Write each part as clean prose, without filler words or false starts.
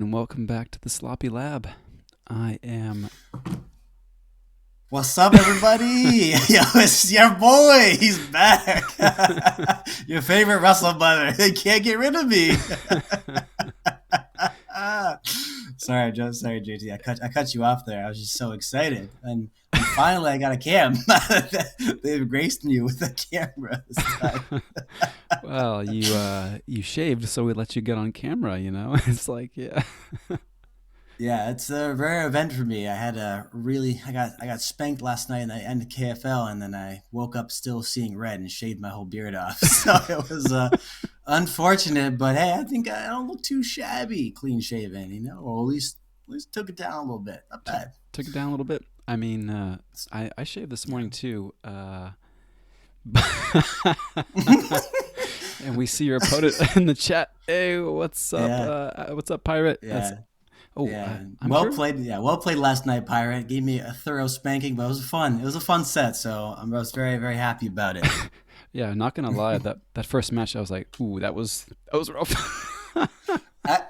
And welcome back to the Sloppy Lab. I am. What's up, everybody? Yo, it's your boy. He's back. Your favorite wrestler brother. They can't get rid of me. Sorry, JT. I cut you off there. I was just so excited, and finally I got a cam. They've graced me with a camera this time. Well, you shaved, so we let you get on camera. It's like, yeah. Yeah, it's a rare event for me. I got spanked last night in the end of KFL, and then I woke up still seeing red and shaved my whole beard off. So it was unfortunate, but hey, I think I don't look too shabby, clean shaven, or at least took it down a little bit. Not took, bad. took it down a little bit. I mean, I shaved this Yeah. morning too. And we see your opponent in the chat. Hey, what's up? Yeah. What's up, Pirate? That's. Yeah. Oh, Yeah. I'm Well sure. played. Yeah, well played last night, Pirate. Gave me a thorough spanking, but it was fun. It was a fun set, so I was very, very happy about it. Yeah, not gonna lie. That first match, I was like, ooh, that was rough. I,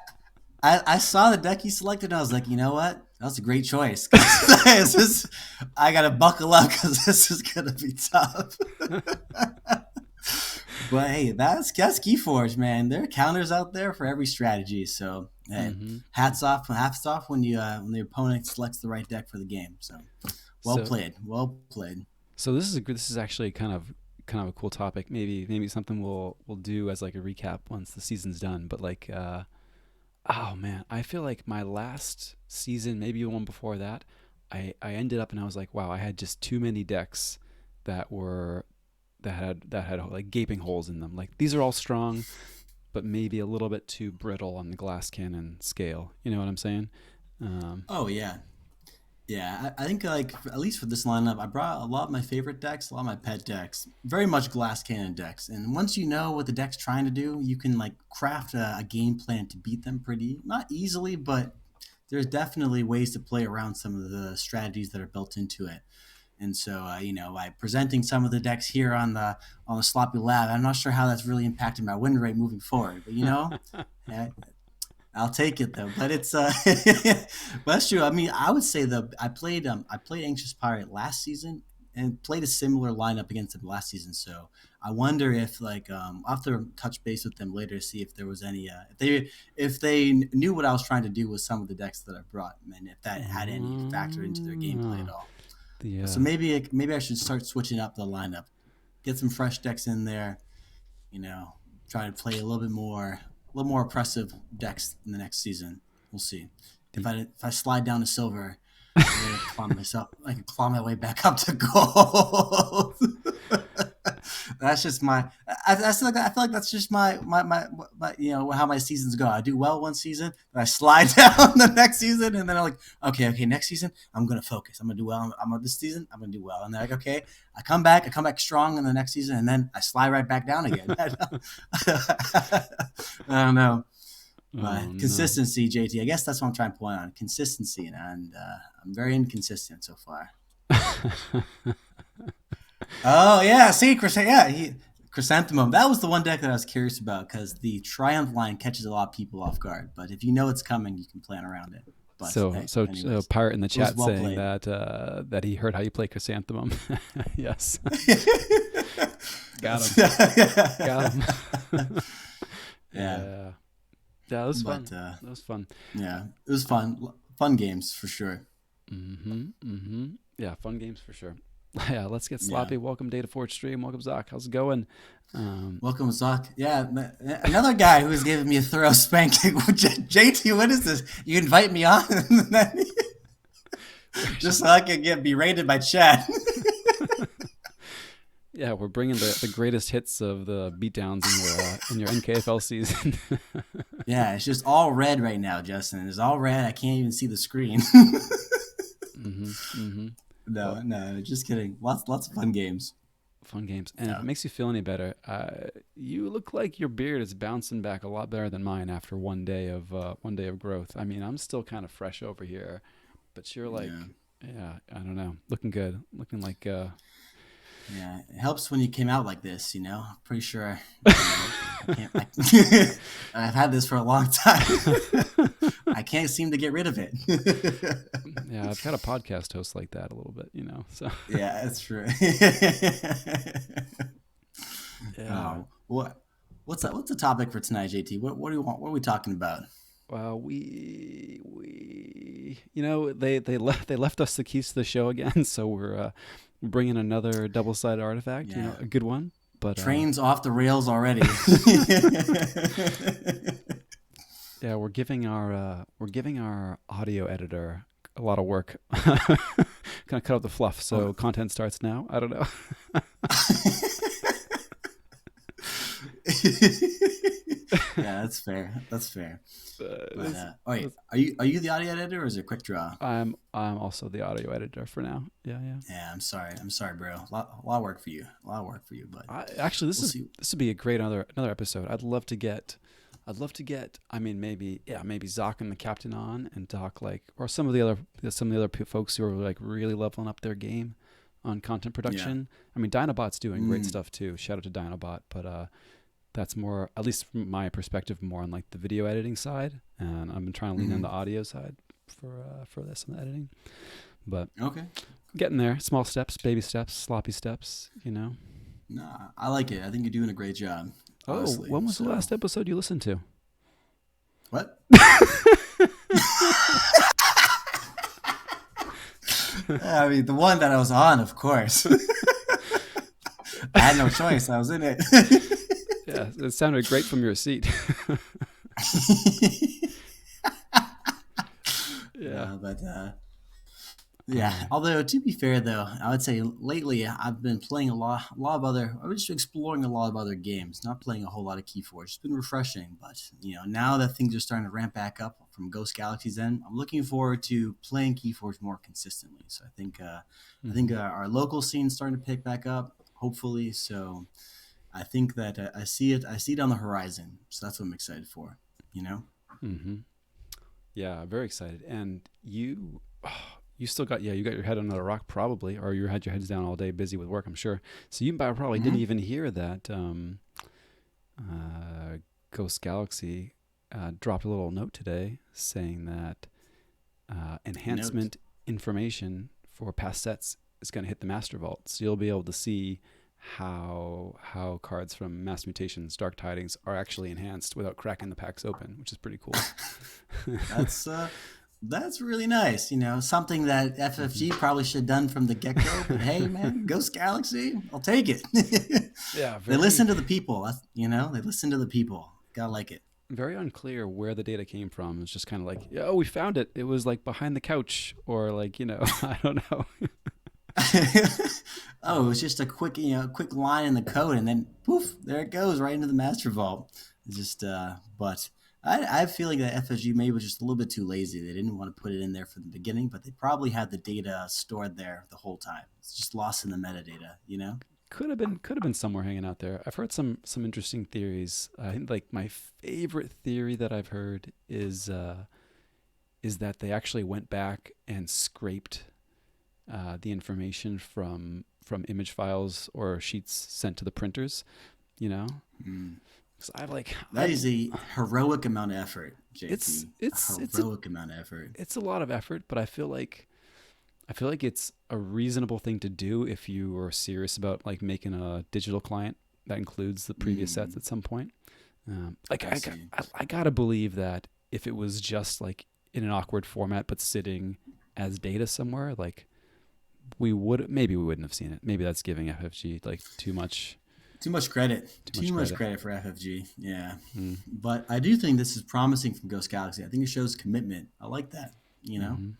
I saw the deck he selected, and I was like, you know what? That was a great choice. 'Cause I got to buckle up because this is going to be tough. But hey, that's Keyforge, man. There are counters out there for every strategy. So hey, hmm hats off when the opponent selects the right deck for the game. So well So played, well played. So this is actually kind of a cool topic. Maybe something we'll do as like a recap once the season's done. But like, oh man, I feel like my last season, maybe one before that, I ended up and I was like, wow, I had just too many decks that were that had like gaping holes in them. Like these are all strong, but maybe a little bit too brittle on the glass cannon scale. You know what I'm saying? Um, Oh yeah, yeah. I think like at least for this lineup, I brought a lot of my favorite decks, a lot of my pet decks, very much glass cannon decks. And once you know what the deck's trying to do, you can like craft a game plan to beat them pretty not easily, but there's definitely ways to play around some of the strategies that are built into it. And so, by presenting some of the decks here on the Sloppy Lab, I'm not sure how that's really impacted my win rate moving forward. But eh, I'll take it though. But it's but that's true. I mean, I would say I played Anxious Pirate last season and played a similar lineup against them last season. So I wonder if like I'll have to touch base with them later to see if there was any if they knew what I was trying to do with some of the decks that I brought and if that had any factor into their gameplay at uh, all. the So maybe I should start switching up the lineup, get some fresh decks in there. You know, try to play a little more oppressive decks in the next season. We'll see. If the I slide down to silver, I can climb myself. I can claw my way back up to gold. That's just my. I feel like that's just my how my seasons go. I do well one season, then I slide down the next season, and then I'm like, okay, next season I'm gonna focus. I'm gonna do well. I'm on this season. I'm gonna do well, and then like, okay, I come back strong in the next season, and then I slide right back down again. I don't know. oh But no. consistency, JT. I guess that's what I'm trying to point on consistency, and I'm very inconsistent so far. Oh yeah, see, Chrysanthemum. That was the one deck that I was curious about because the Triumph line catches a lot of people off guard. But if you know it's coming, you can plan around it. But So, hey, so anyways, Pirate in the it was chat well saying played. that he heard how you play Chrysanthemum. Yes, got him, got him. Yeah, Yeah, that was but fun. That was fun. yeah, it was fun. Fun games for sure. Yeah, fun games for sure. Yeah, let's get Yeah. sloppy. Welcome Data Forge stream. Welcome Zach. How's it going? Um, Welcome, Zach. Yeah, another guy who's giving me a thorough spanking. JT, what is this? You invite me on we're just just so I can get berated by chat. yeah, we're bringing the greatest hits of the beatdowns in your NKFL season. Yeah, it's just all red right now, Justin. It's all red. I can't even see the screen. hmm hmm No, Well, no, just kidding. Lots of fun games. fun games. And if it Yeah, makes you feel any better, you look like your beard is bouncing back a lot better than mine after one day of growth. I mean, I'm still kind of fresh over here, but you're like, yeah, yeah, I don't know, looking good, looking like yeah. It helps when you came out like this. I'm pretty sure. I can't. I've had this for a long time. I can't seem to get rid of it. Yeah, I've got a podcast host like that a little bit, you know. So Yeah, that's true. yeah. Oh, what's But that? What's the topic for tonight, JT? What do you want? What are we talking about? we you know they left us the keys to the show again, so we're bringing another double sided artifact, you know, Yeah, a good one. But trains off the rails already. yeah, we're giving our audio editor a lot of work. Kind of cut out the fluff, Oh. so content starts now. I don't know. Yeah, that's fair. That's fair. But This, wait, this, are you the audio editor or is it Quick Draw? I'm also the audio editor for now. Yeah, yeah. Yeah, I'm sorry. I'm sorry, bro. A lot of work for you. A lot of work for you, but Actually, we'll see. this would be a great another episode. I'd love to get. I mean, maybe Zoc and the captain on and talk like, or some of the other folks who are like really leveling up their game on content Yeah. production. I mean, Dinobot's doing great Mm. stuff too. Shout out to Dinobot, but that's more, at least from my perspective, more on like the video editing side, and I've been trying to lean on Hmm. the audio side for this and the editing. But Okay. getting there, small steps, baby steps, sloppy steps, you know. Nah, I like it. I think you're doing a great job, Oh, honestly. when was the So last episode you listened to? what? I mean, the one that I was on, of course. I had no choice. I was in it. Yeah, it sounded great from your seat. Yeah. No, but yeah. Um, Although to be fair, though, I would say lately I've been playing a lot of other. I was just exploring a lot of other games, not playing a whole lot of Keyforge. It's been refreshing, but now that things are starting to ramp back up from Ghost Galaxy's end, I'm looking forward to playing Keyforge more consistently. So I think mhm. our local scene's starting to pick back up, hopefully. So I think that I see it. I see it on the horizon. So that's what I'm excited for. You know. Mhm. Yeah, very excited. And you, you still got, yeah, you got your head under a rock probably, or you had your heads down all day busy with work, I'm sure. So you probably didn't Hmm. even hear that uh, Ghost Galaxy dropped a little note today saying that Note. enhancement information for past sets is going to hit the Master Vault. So you'll be able to see how cards from Mass Mutations, Dark Tidings are actually enhanced without cracking the packs open, which is pretty cool. That's that's really nice. Something that Hmm. FFG probably should have done from the get go. But hey, man, Ghost Galaxy, I'll take it. Yeah, They listen very to the people. They listen to the people. Gotta like it. very unclear where the data came from. It's just kind of like, oh, we found it. It was like behind the couch, or like, I don't know. Oh, it was just a quick line in the code, and then poof, there it goes right into the master vault. It's just, but I have a feeling that FSG maybe was just a little bit too lazy. They didn't want to put it in there from the beginning, but they probably had the data stored there the whole time. It's just lost in the metadata, you know? Could have been somewhere hanging out there. I've heard some interesting theories. I think like my favorite theory that I've heard is that they actually went back and scraped the information from image files or sheets sent to the printers. You know, Mm. because I've like That I've is a heroic amount of effort, it's JT. A it's it's a heroic amount of effort. it's a lot of effort, but I feel like it's a reasonable thing to do if you are serious about like making a digital client that includes the previous sets Mm. at some point. Like I see. I gotta believe that if it was just like in an awkward format but sitting as data somewhere, like we wouldn't have seen it. Maybe that's giving FFG like Too much credit. too Too much much credit. credit for FFG. Yeah. Mm, But I do think this is promising from Ghost Galaxy. I think it shows commitment. I like that. You know, mm-hmm,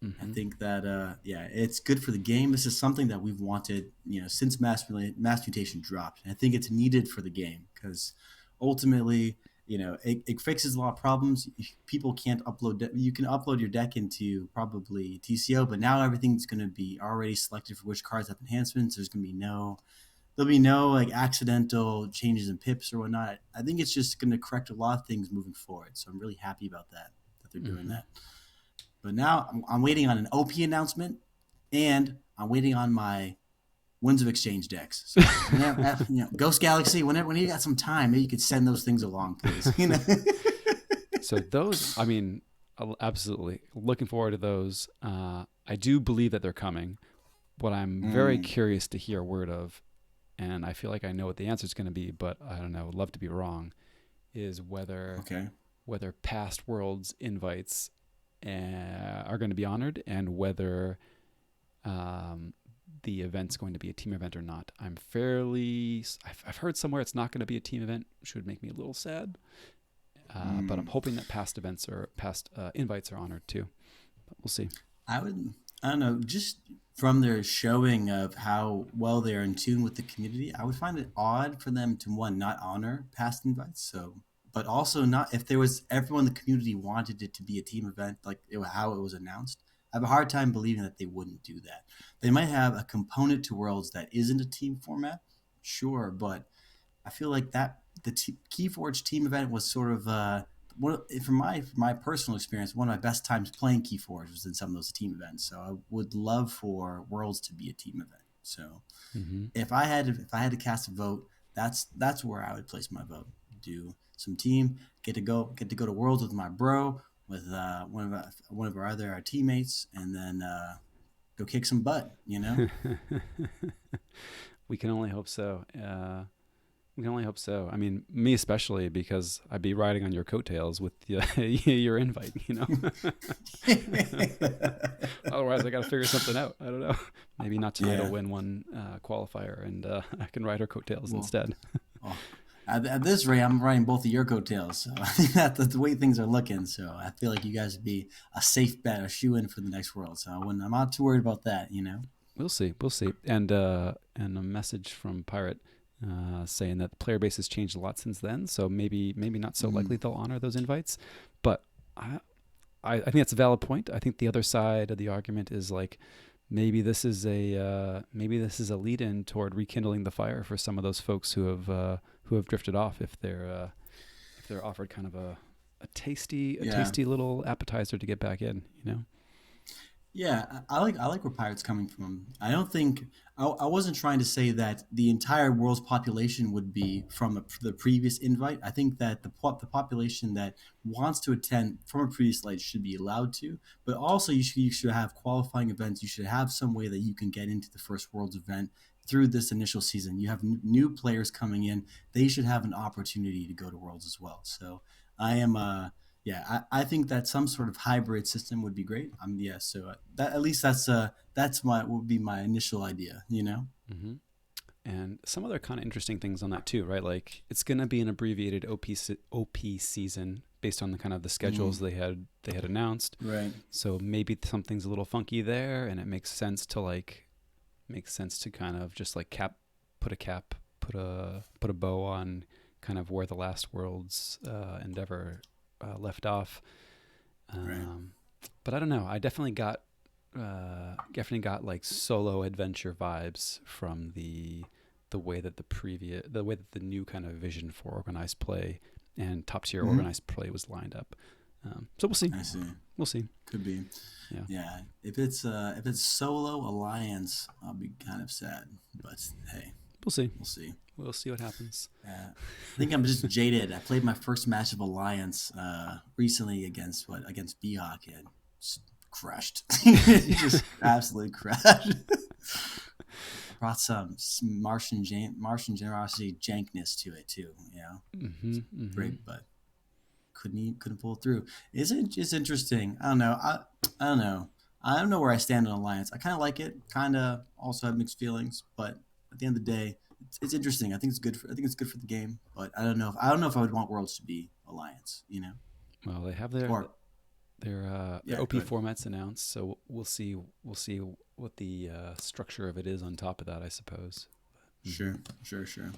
I mm-hmm, think that yeah, it's good for the game. This is something that we've wanted, since Mass Mutation dropped. And I think it's needed for the game because ultimately, it fixes a lot of problems. People can't upload. You can upload your deck into probably TCO, but now everything's going to be already selected for which cards have enhancements. There'll be no like accidental changes in pips or whatnot. I think it's just going to correct a lot of things moving forward. So I'm really happy about that they're doing mm-hmm. that. But now I'm waiting on an OP announcement, and I'm waiting on my Winds of Exchange decks. So whenever, Ghost Galaxy, whenever you got some time, maybe you could send those things along, please. So those, I mean, Absolutely. Looking forward to those. I do believe that they're coming. What I'm very Mm, curious to hear a word of, and I feel like I know what the answer is going to be, but I don't know. Would love to be wrong. Is okay. whether past worlds invites are going to be honored, and whether um, the event's going to be a team event or not. I've heard somewhere it's not going to be a team event, which would make me a little sad. But I'm Mm. hoping that past invites are honored too. But we'll see. I would, I don't know, just from their showing of how well they're in tune with the community, I would find it odd for them to one not honor past invites. So, but also not if there was everyone in the community wanted it to be a team event, like how it was announced. I have a hard time believing that they wouldn't do that. They might have a component to Worlds that isn't a team format, sure, but I feel like that Keyforge team event was sort of from my personal experience, one of my best times playing Keyforge was in some of those team events. So I would love for Worlds to be a team event. So Mm-hmm. if I had to cast a vote, that's where I would place my vote. Do some team, get to go to Worlds with my bro, with one of our other our teammates, and then go kick some butt. We can only hope so. We can only hope so. I mean, me especially, because I'd be riding on your coattails with your invite. Otherwise, I got to figure something out. I don't know. Maybe not tonight. I'll Yeah. win one qualifier, and I can ride her coattails Well, instead. well, at this rate, I'm riding both of your coattails. So I think that's the way things are looking. So I feel like you guys would be a safe bet, a shoe in for the next world. So I'm not too worried about that. We'll see. We'll see. And a message from Pirate saying that the player base has changed a lot since then. So maybe not so Mm, likely they'll honor those invites. But I think that's a valid point. I think the other side of the argument is like maybe this is a lead in toward rekindling the fire for some of those folks who have drifted off if they're offered kind of a tasty yeah. little appetizer to get back in. Yeah, I like where Pirate's coming from. I don't think I wasn't trying to say that the entire world's population would be from the previous invite. I think that the population that wants to attend from a previous light should be allowed to, but also you should have qualifying events. You should have some way that you can get into the first Worlds event through this initial season. You have new players coming in; they should have an opportunity to go to Worlds as well. So I am yeah, I think that some sort of hybrid system would be great. Yeah, so that at least that's my would be my initial idea. Hmm. And some other kind of interesting things on that too, right? Like it's going to be an abbreviated OP season based on the kind of the schedules Mm, they had announced. right, So maybe something's a little funky there, and it makes sense to kind of just like put a bow on kind of where the last world's endeavor left off. right. Um, but I don't know. I definitely got like solo adventure vibes from the way that the new kind of vision for organized play and top tier Hmm. organized play was lined up. So we'll see. I see. We'll see. Could be. Yeah, Yeah. If it's solo alliance, I'll be kind of sad. But hey, we'll see. we'll see. We'll see what happens. I think I'm just jaded. I played my first match of alliance recently against Behawk and just crushed. Just absolutely crushed. Brought some Martian generosity jankness to it too. Mm-hmm. Mm-hmm. Great, but couldn't pull through. It's interesting. I don't know. I don't know. I don't know where I stand on Alliance. I kind of like it. Kind of also have mixed feelings, but at the end of the day, it's interesting. I think it's good for the game, but I don't know if I would want Worlds to be Alliance. Well, they have their Or their yeah, OP good. formats announced, so we'll see. We'll see what the structure of it is on top of that, I suppose. Hmm. Sure, sure, sure.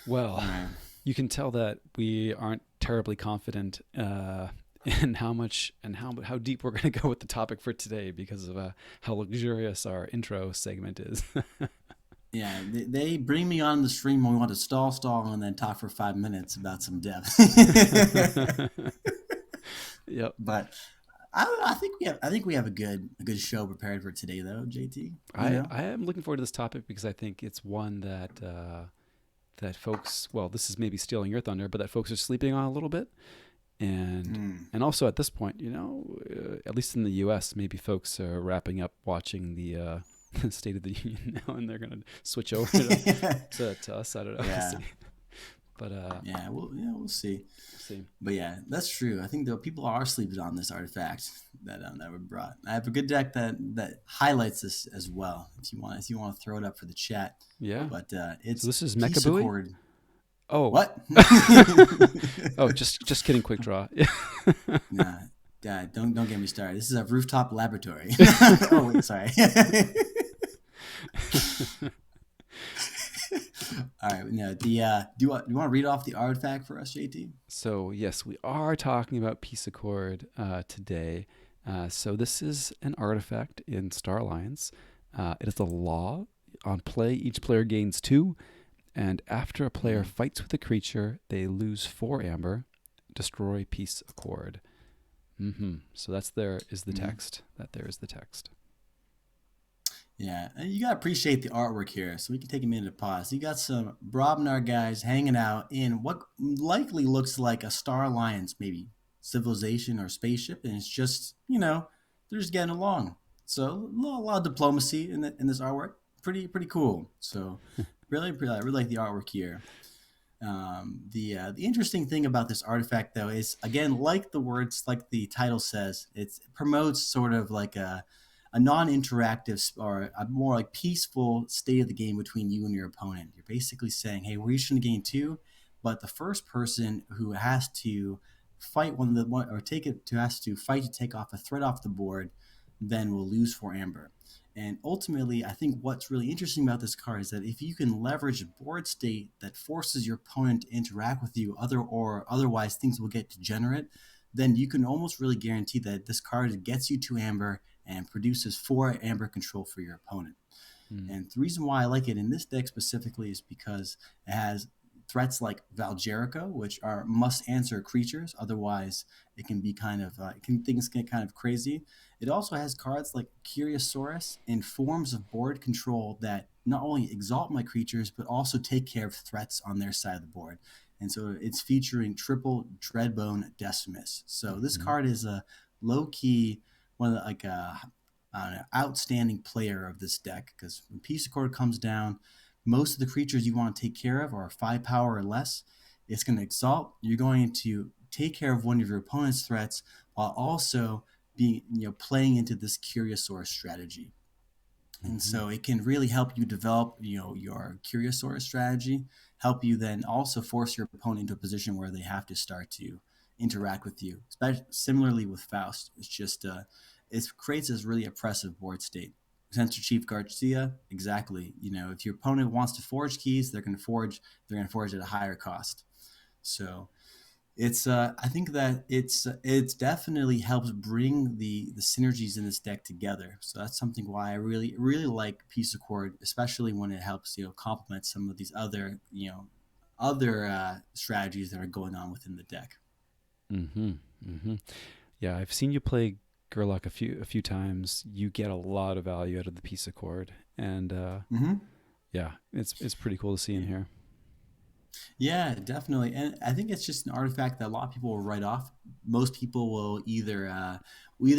Well, All right. you can tell that we aren't terribly confident in how much and how deep we're going to go with the topic for today because of how luxurious our intro segment is. Yeah, they bring me on the stream when we want to stall, and then talk for 5 minutes about some depth. Yep. But I think we have a good show prepared for today, though, JT. You I know. I am looking forward to this topic because I think it's one that folks, well, this is maybe stealing your thunder, but that folks are sleeping on a little bit. and Mm. and also at this point, at least in the U.S., maybe folks are wrapping up watching the State of the Union now, and they're gonna switch over to us. I don't know. We'll Yeah. see. But We'll see. we'll see. But yeah, that's true. I think though people are sleeping on this artifact that we brought. I have a good deck that highlights this as well. If you want to throw it up for the chat, Yeah. but So it's this is Peace Mechabui. Accord. Oh, What? oh, just kidding. Quick draw. Nah, don't get me started. This is a rooftop laboratory. Oh wait, sorry. All right, no. Do you want to read off the artifact for us, JT? So yes, we are talking about Peace Accord today. So this is an artifact in Star Alliance. It is a law. On play, each player gains 2, and after a player Mm-hmm. fights with a creature, they lose 4 amber. Destroy Peace Accord. So that's there is the Mm-hmm. text. That there is the text. Yeah, and you gotta appreciate the artwork here. So we can take a minute to pause. You got some Brobnar guys hanging out in what likely looks like a Star Alliance, maybe civilization or spaceship, and it's just they're just getting along. So a lot of diplomacy in this artwork. Pretty cool. So I really like the artwork here. The interesting thing about this artifact, though, is again, like the words, like the title says, it promotes sort of like a non-interactive or a more like peaceful state of the game between you and your opponent. You're basically saying, "Hey, we're each going to gain 2, but the first person who has to fight one or take it to has to fight to take off a threat off the board, then will lose 4 amber." And ultimately, I think what's really interesting about this card is that if you can leverage a board state that forces your opponent to interact with you, otherwise things will get degenerate, then you can almost really guarantee that this card gets you 2 amber and produces 4 amber control for your opponent. Mm. And the reason why I like it in this deck specifically is because it has threats like Valgerica, which are must answer creatures. Otherwise, it can be kind of things get kind of crazy. It also has cards like Curiosaurus and forms of board control that not only exalt my creatures but also take care of threats on their side of the board. And so it's featuring triple Dreadbone Decimus. So this Mm-hmm. card is a low key one of the, like an outstanding player of this deck because when Peace Accord comes down, most of the creatures you want to take care of are 5 power or less. It's going to exalt. You're going to take care of one of your opponent's threats while also being playing into this Curiosaurus strategy. And Mm-hmm. so it can really help you develop your Curiosaurus strategy, help you then also force your opponent into a position where they have to start to interact with you. Especially, similarly with Faust, it's just it creates this really oppressive board state. Censor Chief Garcia, exactly. If your opponent wants to forge keys, they're going to forge at a higher cost. So it's I think that it's definitely helps bring the synergies in this deck together. So that's something why I really like Peace Accord, especially when it helps complement some of these other strategies that are going on within the deck. Mm-hmm. Mm-hmm. Yeah, I've seen you play Gerlach a few times. You get a lot of value out of the Peace Accord, and Mm-hmm. yeah, it's pretty cool to see in Yeah. here. Yeah, definitely. And I think it's just an artifact that a lot of people will write off. Most people will either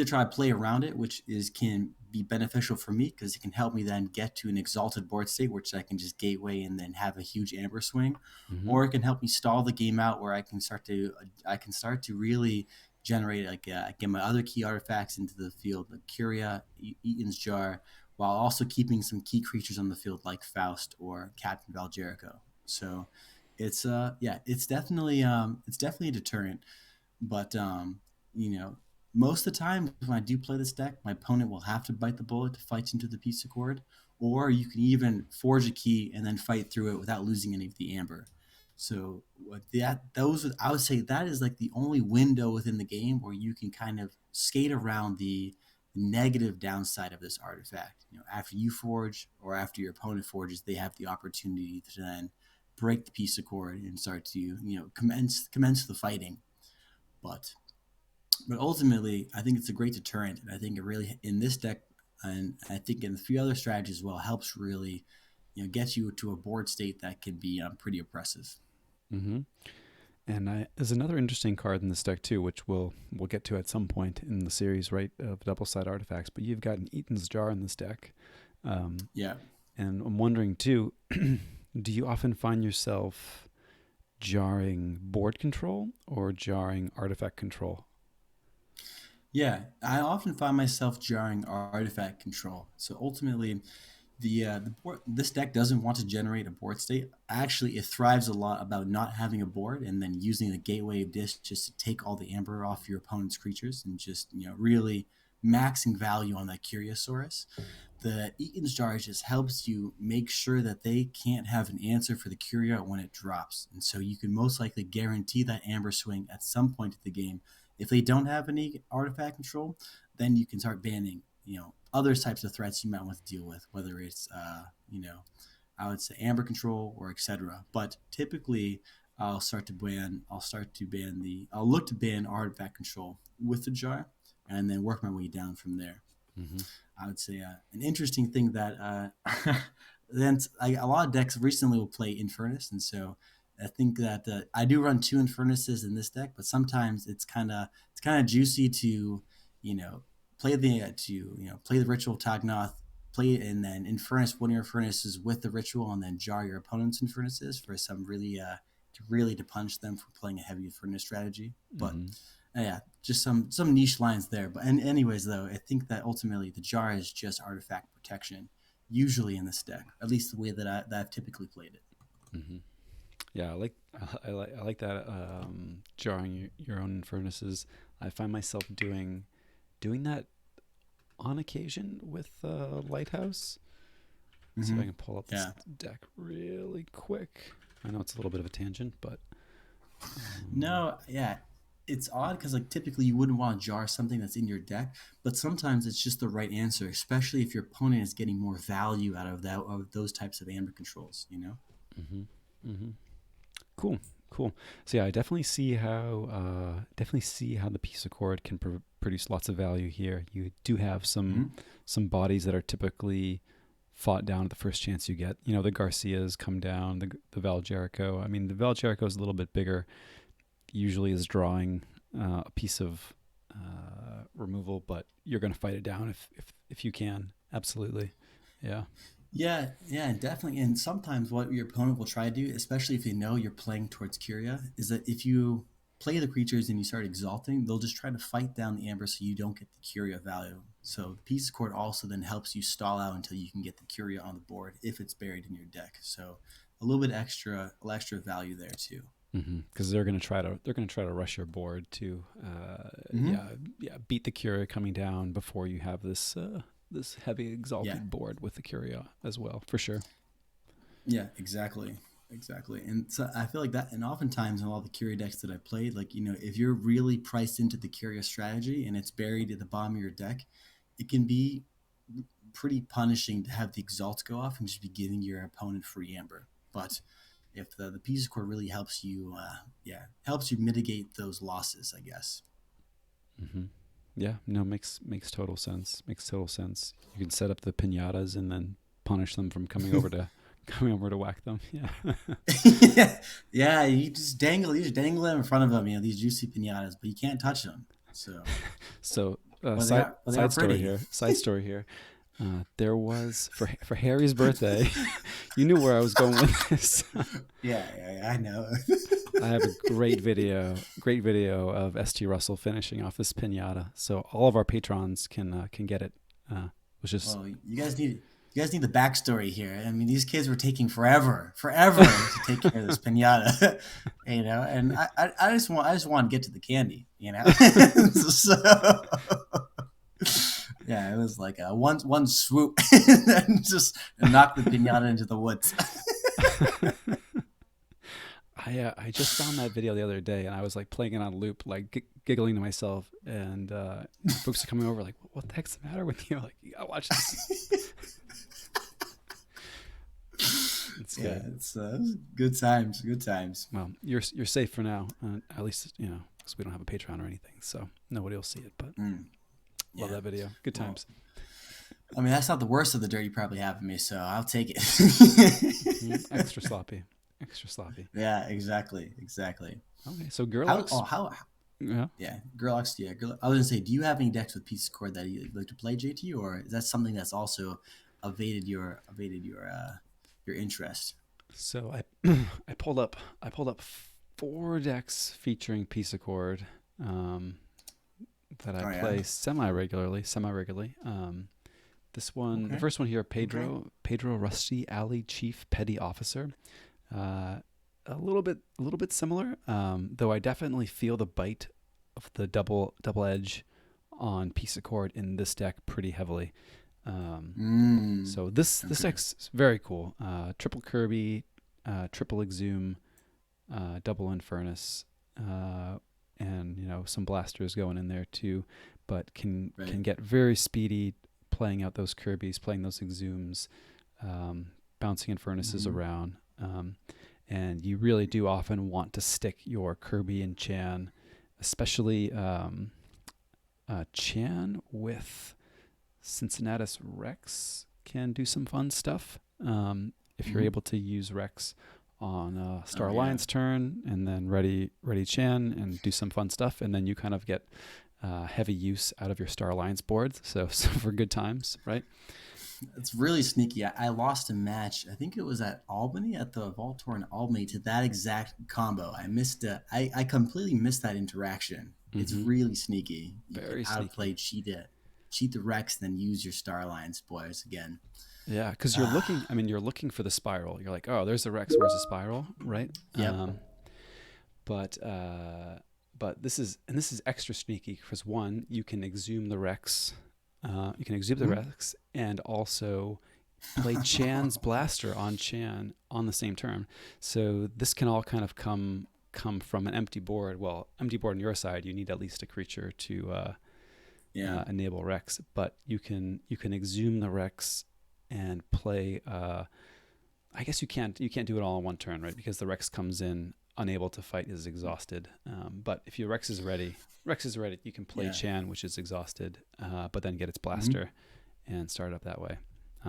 try to play around it, which is can be beneficial for me because it can help me then get to an exalted board state, which I can just gateway and then have a huge amber swing, Mm-hmm. or it can help me stall the game out where I can start to really generate get my other key artifacts into the field, like Curia, Eaton's Jar, while also keeping some key creatures on the field like Faust or Captain Valgerico. So it's definitely a deterrent, but you know most of the time when I do play this deck, my opponent will have to bite the bullet to fight into the Peace Accord, or you can even forge a key and then fight through it without losing any of the amber. So I would say that is like the only window within the game where you can kind of skate around the negative downside of this artifact. After you forge or after your opponent forges, they have the opportunity to then break the Peace Accord and start to commence the fighting. But ultimately, I think it's a great deterrent, and I think it really in this deck, and I think in a few other strategies as well, helps really get you to a board state that can be pretty oppressive. Mm-hmm. And there's another interesting card in this deck too, which we'll get to at some point in the series, right? Of double side artifacts. But you've got an Eaton's Jar in this deck, um, Yeah. and I'm wondering too, do you often find yourself jarring board control or jarring artifact control? Yeah, I often find myself jarring artifact control. So ultimately, the board, this deck doesn't want to generate a board state. Actually, it thrives a lot about not having a board and then using the Gateway of Disc just to take all the amber off your opponent's creatures and just really maxing value on that Curiosaurus. The Eaton's Jar just helps you make sure that they can't have an answer for the Curio when it drops, and so you can most likely guarantee that amber swing at some point of the game. If they don't have any artifact control, then you can start banning other types of threats you might want to deal with, whether it's I would say amber control or etc. But typically, I'll look to ban artifact control with the jar, and then work my way down from there. Mm-hmm. I would say an interesting thing that then a lot of decks recently will play Infernus, and so I think that I do run two Infernuses in this deck, but sometimes it's kind of juicy to play the ritual Tagnoth, play it, and then Infernus one of your Infernuses with the ritual, and then jar your opponent's Infernuses for some really to punish them for playing a heavy Infernus strategy. But Mm-hmm. yeah, just some niche lines there. But anyways, though, I think that ultimately the jar is just artifact protection, usually in this deck, at least the way that I've typically played it. Mm-hmm. Yeah, I like that jarring your own furnaces. I find myself doing that on occasion with Lighthouse. See if I Mm-hmm. can pull up this Yeah. deck really quick. I know it's a little bit of a tangent, but No, yeah, it's odd because like typically you wouldn't want to jar something that's in your deck, but sometimes it's just the right answer, especially if your opponent is getting more value out of those types of amber controls. mm-hmm, mm-hmm. Cool, cool. So yeah, I definitely see how the piece of cord can produce lots of value here. You do have Mm-hmm. some bodies that are typically fought down at the first chance you get. You know, the Garcias come down, the Val Jericho. I mean, the Val Jericho is a little bit bigger. Usually is drawing a piece of removal, but you're going to fight it down if you can. Absolutely, yeah. Yeah, yeah, definitely. And sometimes what your opponent will try to do, especially if they know you're playing towards Curia, is that if you play the creatures and you start exalting, they'll just try to fight down the amber so you don't get the Curia value. So the Peace Court also then helps you stall out until you can get the Curia on the board if it's buried in your deck. So a little bit extra value there too. Because they're gonna try to rush your board to Mm-hmm. yeah beat the Curia coming down before you have this heavy Yeah, exalted board with the Curia as well, for sure. yeah, exactly. Exactly. And so I feel like that, and oftentimes in all the Curia decks that I played, like, if you're really priced into the Curia strategy and it's buried at the bottom of your deck, it can be pretty punishing to have the exalts go off and just be giving your opponent free amber. But if the Pisa Core really helps you mitigate those losses, I guess. hmm Yeah, no, makes total sense. Makes total sense. You can set up the pinatas and then punish them from coming over to whack them. Yeah. Yeah, yeah, you just dangle them in front of them, these juicy pinatas, but you can't touch them. So, So but they side are, but they are side story pretty. here. Side story here. There was for Harry's birthday. You knew where I was going with this. Yeah, yeah, yeah, I know. I have a great video of St. Russell finishing off this pinata, so all of our patrons can get it. Which is Well, you guys need the backstory here. I mean, these kids were taking forever to take care of this pinata, and I just want to get to the candy. So yeah, it was like a one swoop and just knock the pinata into the woods. I just found that video the other day, and I was like playing it on loop, like giggling to myself, and folks are coming over like, "What the heck's the matter with you?" Like, you gotta watch this. It's Yeah, good. it's good times, good times. Well, you're safe for now, at least because we don't have a Patreon or anything, so nobody will see it. But Mm, love yeah. that video. Good Well, times. I mean, that's not the worst of the dirt you probably have of me, so I'll take it. Extra sloppy. Extra sloppy. Yeah, exactly, exactly. Okay, so How? Gerlach's Oh, how? yeah. Yeah, Gerlach's. Yeah, I was gonna say, do you have any decks with piece of cord that you like to play, JT, or is that something that's also evaded your interest? So I I pulled up four decks featuring Peace Accord um, that I Oh yeah. play semi regularly. This one, the Okay. first one here, Okay. Pedro Rusty Alley Chief Petty Officer. Uh, a little bit similar, though I definitely feel the bite of the double edge on Peace Accord in this deck pretty heavily. Um, Mm. so this Okay. deck's very cool. Triple Kirby, triple Exhume, double Infernus, uh, and some blasters going in there too, but Right. can get very speedy playing out those Kirby's, playing those Exhumes, bouncing Infernuses Mm-hmm. around. And you really do often want to stick your Kirby and Chan, especially Chan with Cincinnatus Rex can do some fun stuff. If you're Mm-hmm. able to use Rex on Oh Star yeah. Alliance turn and then ready Chan and do some fun stuff, and then you kind of get heavy use out of your Star Alliance board. So for good times, right? It's really sneaky. I lost a match. I think it was at Albany at the Vault Tour in Albany to that exact combo. I missed. I completely missed that interaction. It's Mm-hmm. really sneaky. You can Very sneaky. outplay, cheat the Rex, then use your Star Alliance boys again. Yeah, because you're looking. Ah, I mean, you're looking for the spiral. You're like, oh, there's a Rex. Where's the spiral? Right. yep. But this is extra sneaky because one, you can exhume the Rex. You can exhume the Hmm? Rex and also play Chan's blaster on Chan on the same turn. So this can all kind of come from an empty board. Well, empty board on your side, you need at least a creature to Yeah. enable Rex, but you can exhume the Rex and play. I guess you can't do it all in one turn, right? Because the Rex comes in unable to fight, is exhausted. But if your Rex is ready. You can play Yeah. Chan, which is exhausted, but then get its Hmm. blaster and start up that way.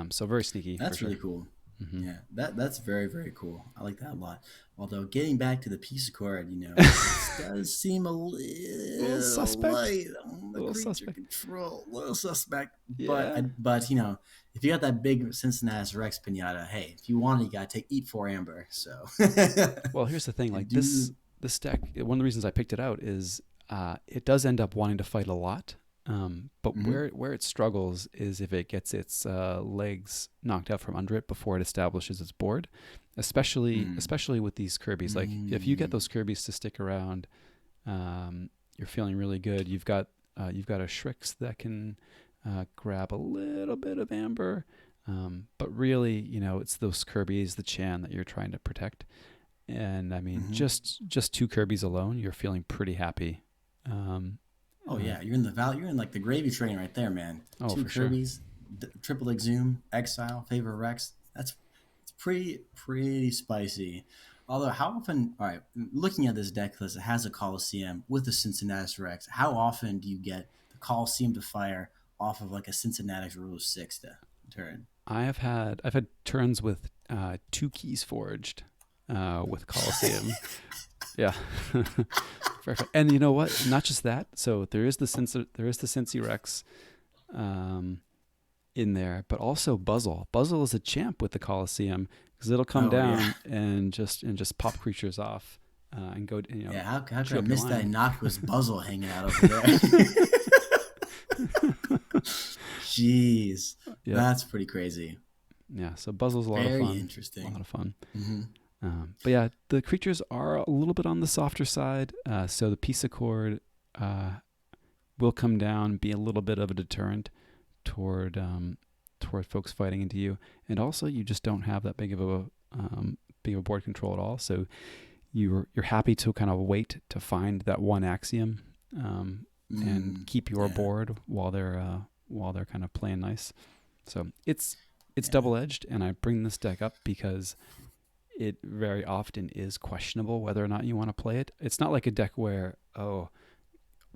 So very sneaky for That's sure. really cool. Hmm. Yeah, that's very cool. I like that a lot. Although getting back to the piece of cord, it does seem a A little little suspect. light on A the little creature suspect. control, a little suspect. But Yeah. if you got that big Cincinnati Rex pinata, hey, if you want it, you gotta eat 4 amber. So Well, here's the thing. I Like do. this deck. One of the reasons I picked it out is it does end up wanting to fight a lot. But Mm-hmm, where it struggles is if it gets its legs knocked out from under it before it establishes its board, mm, especially with these Kirby's. Like if you get mm, those Kirby's to stick around, you're feeling really good. You've got a Shrix that can grab a little bit of amber, but really, it's those Kirby's, the Chan that you're trying to protect. And I mean, mm-hmm. just two Kirby's alone, you're feeling pretty happy. Um, Oh uh, yeah, you're in the val. You're in like the gravy train right there, man. oh, Two for sure. Kirby's, triple Exhume, Exile, Favor Rex. That's it's pretty spicy. Although, how often? All right, looking at this deck list, it has a Coliseum with the Cincinnati Rex. How often do you get the Coliseum to fire off of like a Cincinnati Rule Six to turn? I've had turns with two keys forged with Coliseum. Yeah. And you know what? Not just that. So there is the Cincy Rex um, in there, but also Buzzle. Buzzle is a champ with the Coliseum because it'll come Oh yeah, down and just pop creatures off and go yeah. How could chew I up your miss that line. innocuous Buzzle hanging out over there? Jeez, Yep. that's pretty crazy. Yeah. So Buzzle's a lot of Very fun. A lot interesting. of fun. Mm-hmm. But yeah, the creatures are a little bit on the softer side. So the Peace Accord uh, will come down, be a little bit of a deterrent toward toward folks fighting into you, and also you just don't have that big of a board control at all. So you're happy to kind of wait to find that one axiom and Mm, keep your yeah, board while they're kind of playing nice. So it's yeah, double edged, and I bring this deck up because it very often is questionable whether or not you want to play it. It's not like a deck where, oh,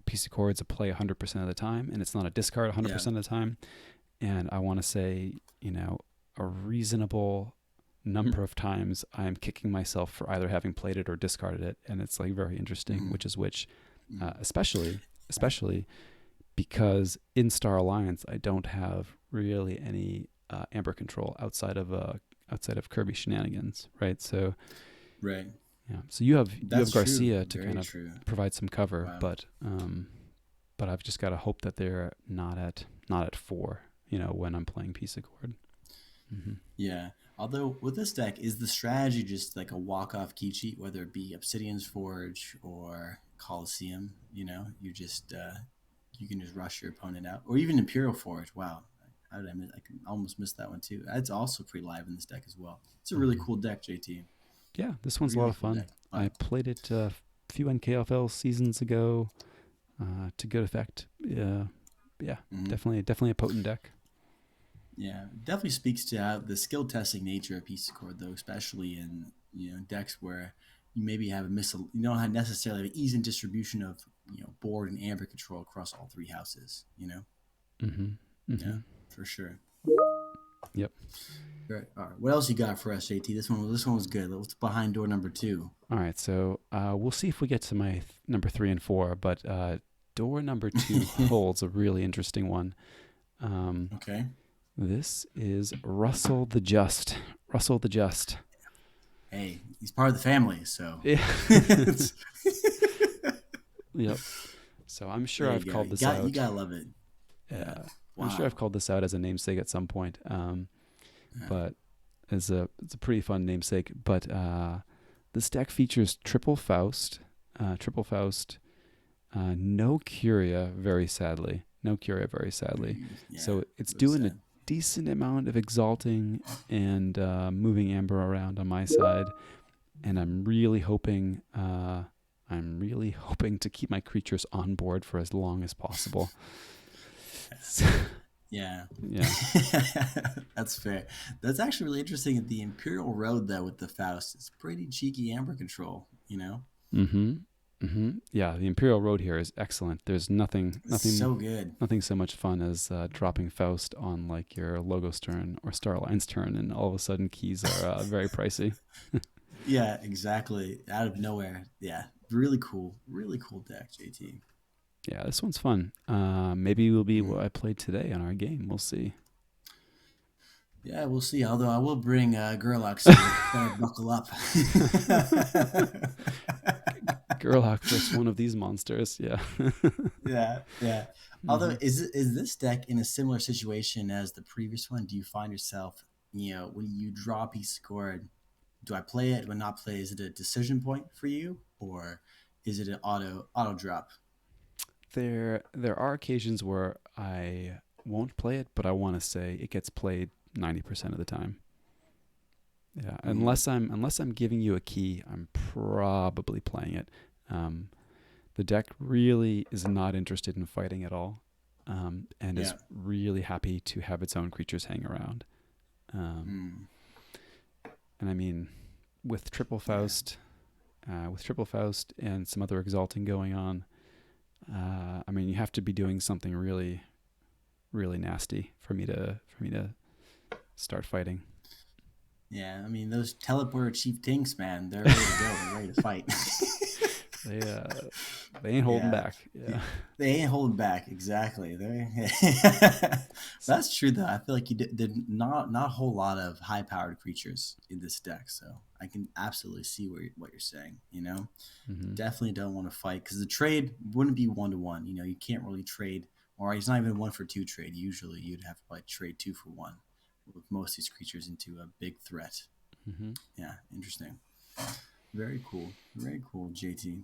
piece of chord's a play 100% of the time, and it's not a discard yeah. 100% of the time. And I want to say, a reasonable number of times I'm kicking myself for either having played it or discarded it, and it's like very interesting Mm-hmm. which is which. Mm-hmm. Especially because in Star Alliance I don't have really any Amber control outside of Kirby shenanigans, right? So Right. yeah, so you have That's true. Garcia to Very kind of true. provide some cover, Wow. but I've just got to hope that they're not at four, when I'm playing piece of cord. Mm-hmm. Yeah. Although with this deck, is the strategy just like a walk-off key cheat, whether it be Obsidian's Forge or Coliseum? You just you can just rush your opponent out, or even Imperial Forge. Wow, how did I miss? I can almost miss that one too. That's also pretty live in this deck as well. It's a really Mm-hmm. cool deck, JT. Yeah, this one's a lot Really of cool fun. deck. I played it a few NKFL seasons ago to good effect. Yeah, Mm-hmm. definitely a potent deck. Yeah, definitely speaks to how the skill testing nature of piece of cord, though, especially in decks where you maybe have you don't have necessarily an easy distribution of board and amber control across all three houses. Mm-hmm. Yeah, Mm-hmm. for sure. Yep. Right. All right. What else you got for us, JT? This one was good. What's behind door number two? All right, so we'll see if we get to my number 3 and 4, but door number 2 holds a really interesting one. Um, Okay. this is Russell the Just. Russell the Just. Hey, he's part of the family, so Yeah. Yep. So I'm sure there I've you go. called You this got you out. gotta love it. Yeah. Yeah, I'm sure I've Wow. called this out as a namesake at some point. Yeah. But it's a pretty fun namesake. But this deck features triple Faust, no Curia, very sadly. No Curia, very sadly. Yeah. So it's Really doing a sad. decent amount of exalting and moving Amber around on my side, and I'm really hoping to keep my creatures on board for as long as possible. So, Yeah. yeah. That's fair. That's actually really interesting. The Imperial Road, though, with the Faust, it's pretty cheeky amber control. Mm-hmm. Mm-hmm. Yeah, the Imperial Road here is excellent. There's It's so good. nothing so much fun as dropping Faust on like your Logos turn or Starline's turn, and all of a sudden keys are very pricey. Yeah, exactly. Out of nowhere. Yeah. Really cool. Really cool deck, JT. Yeah, this one's fun. Maybe will be Mhm. what I played today on our game. We'll see. Yeah, we'll see. Although I will bring Gerlach, so you better buckle up. Gerlach versus one of these monsters. Yeah. Yeah, yeah. Although, Hmm. is this deck in a similar situation as the previous one? Do you find yourself, when you draw a piece of card, do I play it? Do I not play? Is it a decision point for you, or is it an auto drop? There are occasions where I won't play it, but I want to say it gets played 90% of the time. Yeah, Mm, unless I'm giving you a key, I'm probably playing it. Um, the deck really is not interested in fighting at all, and is yeah. really happy to have its own creatures hang around. Um, Mm, and I mean, with triple yeah. Faust, with triple Faust and some other exalting going on, I mean, you have to be doing something really, really nasty for me to start fighting. Yeah. I mean, those teleporter chief tinks, man, they're ready to go. They're ready to fight. They they ain't holding Yeah. back. Yeah. They ain't holding back. Exactly. That's true, though. I feel like you did not a whole lot of high powered creatures in this deck, so I can absolutely see what you're saying. Mm-hmm. Definitely don't want to fight because the trade wouldn't be 1-to-1. You can't really trade, or it's not even 1-for-2 trade. Usually, you'd have to like trade 2-for-1 with most of these creatures into a big threat. Mm-hmm. Yeah, interesting. Very cool. Very cool, JT.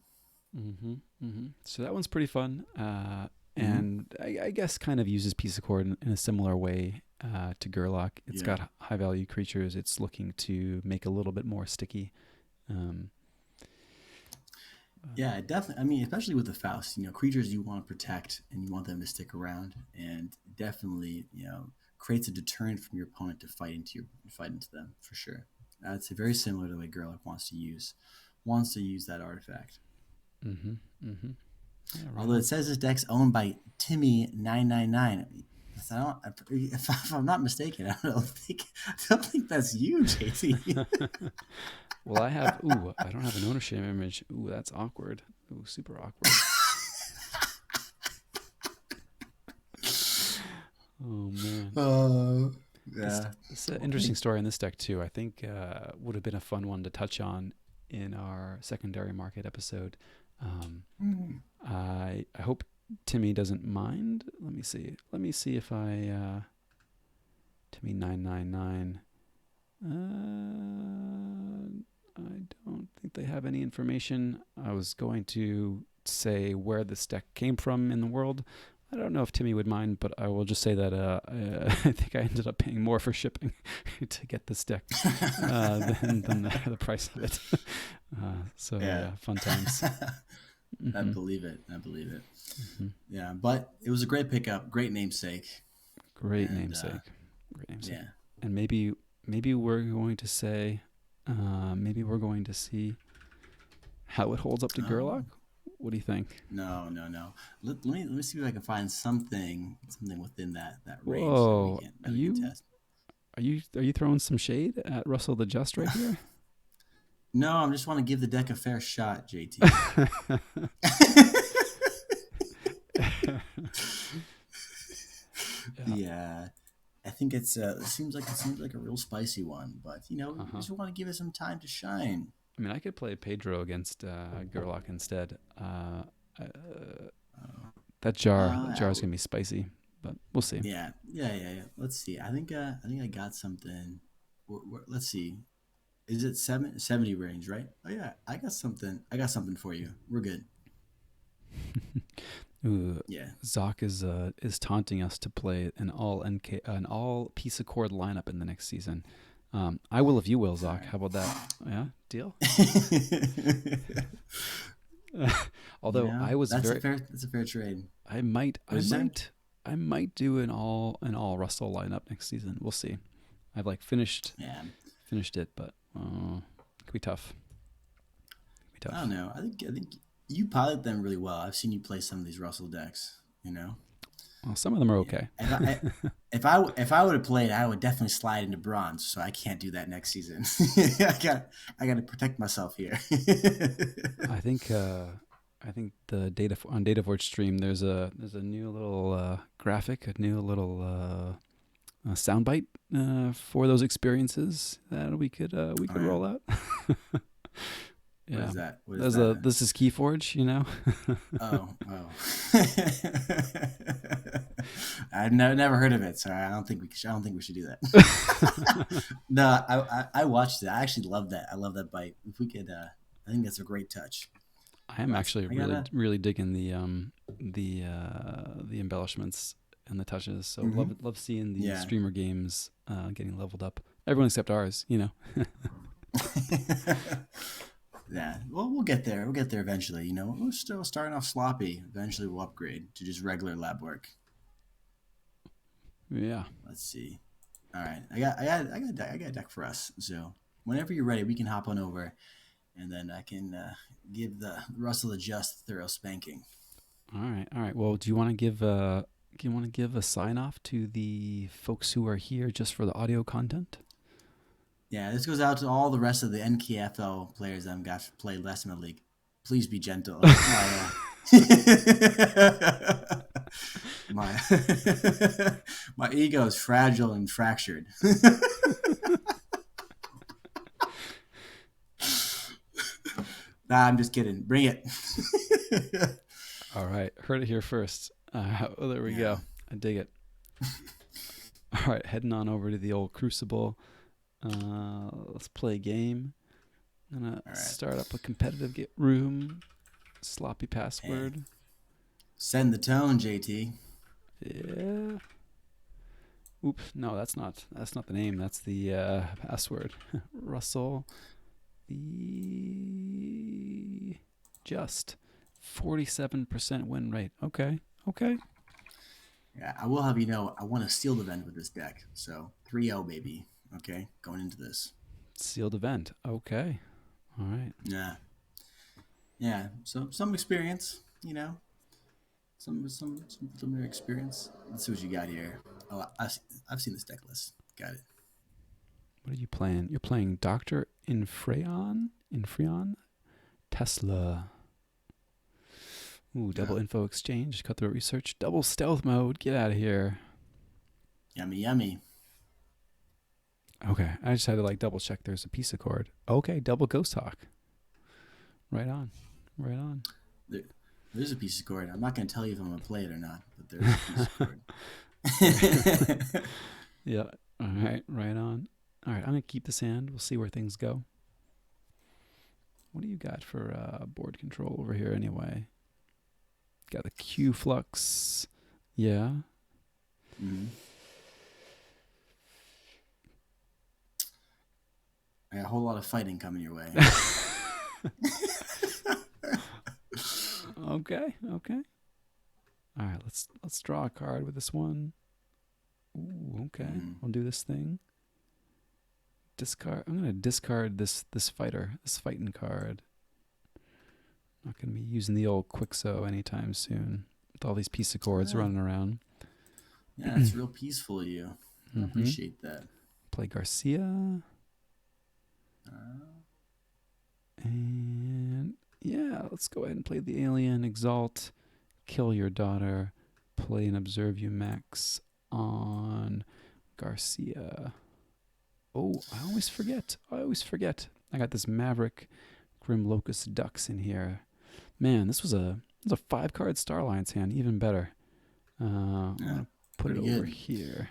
Mm-hmm. Mm-hmm. So that one's pretty fun, Mm-hmm. and I guess kind of uses piece of cord in a similar way to Gerlach. It's Yeah. got high value creatures. It's looking to make a little bit more sticky. Um, Yeah, definitely. I mean, especially with the Faust, creatures you want to protect and you want them to stick around, and definitely, creates a deterrent from your opponent to fight into them for sure. It's very similar to the way Gerlach wants to use that artifact. mm-hmm. Mm-hmm. Yeah. Right Although it on. says this deck's owned by Timmy 999. I don't. If I'm not mistaken, I don't think that's you, JT. Well, I have. Ooh, I don't have an ownership image. Ooh, that's awkward. Ooh, super awkward. Oh man. uh, This yeah. this an Well, interesting story in this deck too. I think would have been a fun one to touch on in our secondary market episode. Um, I hope Timmy doesn't mind. Let me see. Let me see if I Timmy 999. I don't think they have any information. I was going to say where this deck came from in the world. I don't know if Timmy would mind, but I will just say that I think I ended up paying more for shipping to get this deck than the price of it. So yeah. yeah, fun times. I Hmm. believe it. I believe it. Hmm. Yeah, but it was a great pickup, great namesake, Great and namesake. Great namesake. yeah. And maybe we're going to say, maybe we're going to see how it holds up to Oh Gerlach. What do you think? no, no, no. Let me see if I can find something within that range that we Whoa, can that we can test. are you throwing some shade at Russell the Just right here? No, I just want to give the deck a fair shot, JT. Yeah. Yeah, I think it seems like a real spicy one, but Uh we huh. just want to give it some time to shine. I mean, I could play Pedro against Gerlach instead. Uh, That jar is gonna be spicy, but we'll see. yeah, yeah, yeah, yeah. Let's see. I think I got something. Let's see. Is it 70 range, right? Oh yeah, I got something. I got something for you. We're good. Ooh, Yeah. Zoc is taunting us to play an all piece of chord lineup in the next season. I will if you will, All Zoc. How about that? Yeah, deal. right. Although That's a fair trade. I might, What I did you say? might, I might do an all Russell lineup next season. We'll see. I've like Yeah. finished it, but it could be tough. It could be I don't tough. know. I think you pilot them really well. I've seen you play some of these Russell decks. You know. Well, some of them are Yeah. okay. If I would have played, I would definitely slide into bronze. So I can't do that next season. I got to protect myself here. I think the data on DataForge stream there's a new little graphic, a new little soundbite for those experiences that we Oh could yeah. roll out. What Yeah, is that? What is there's that? a this is KeyForge, you know. Oh, oh. I've never heard of it, so I don't think we should do that. No, I watched it. I actually love that. I love that bite. If we could, I think that's a great touch. I am But actually I gotta. really digging the embellishments and the touches. So Hmm. love seeing the Yeah. streamer games getting leveled up. Everyone except ours, you know. Yeah. Well, we'll get there. We'll get there eventually. We're still starting off sloppy. Eventually, we'll upgrade to just regular lab work. Yeah. Let's see. All right. I got a deck for us. So whenever you're ready, we can hop on over, and then I can give the Russell a just thorough spanking. All right. All right. Well, do you want to give a sign off to the folks who are here just for the audio content? Yeah, this goes out to all the rest of the NKFL players that I've got to play less in the league. Please be gentle. My my ego is fragile and fractured. Nah, I'm just kidding. Bring it. All right. Heard it here first. Oh, there we Yeah. go. I dig it. All right. Heading on over to the old Crucible. Let's play a game. I'm gonna All right. start up a competitive room. Sloppy Hey, password. send the tone, JT. Yeah. Oops. No, that's not the name. That's the password. Russell the just 47% win rate. Okay. Okay. Yeah, I will have you know I want to steal the event with this deck. So 3-0, baby. Okay, going into this. Sealed event. Okay. All right. Yeah. Yeah. So some experience, some preliminary experience. Let's see what you got here. Oh, I've seen this deck list. Got it. What are you playing? You're playing Doctor Infreon, Tesla. Ooh, Yeah. double info exchange, cutthroat research, double stealth mode. Get out of here. Yummy, yummy. Okay, I just had to like double check. There's a piece of cord. Okay, double ghost hawk. Right on, right on. There, there's a piece of cord. I'm not going to tell you if I'm going to play it or not, but there is a piece of cord. Yeah. All right, right on. All right, I'm gonna keep this hand. We'll see where things go. What do you got for board control over here anyway? Got the Q flux. Yeah. Mm-hmm. I got a whole lot of fighting coming your way. Okay. Okay. All right. Let's draw a card with this one. Ooh. Okay. Mm. I'll do this thing. Discard. I'm gonna discard this fighter. This fighting card. Not gonna be using the old Quixo anytime soon. With all these piece of cords running around. Yeah, it's real peaceful of you. I appreciate that. Play Garcia. And yeah, let's go ahead and play the alien, exalt, kill your daughter, play and observe you max on Garcia. Oh, I always forget. I got this Maverick Grim Locust Ducks in here. Man, this was a 5-card Star Alliance hand, even better. I'm gonna put it over here.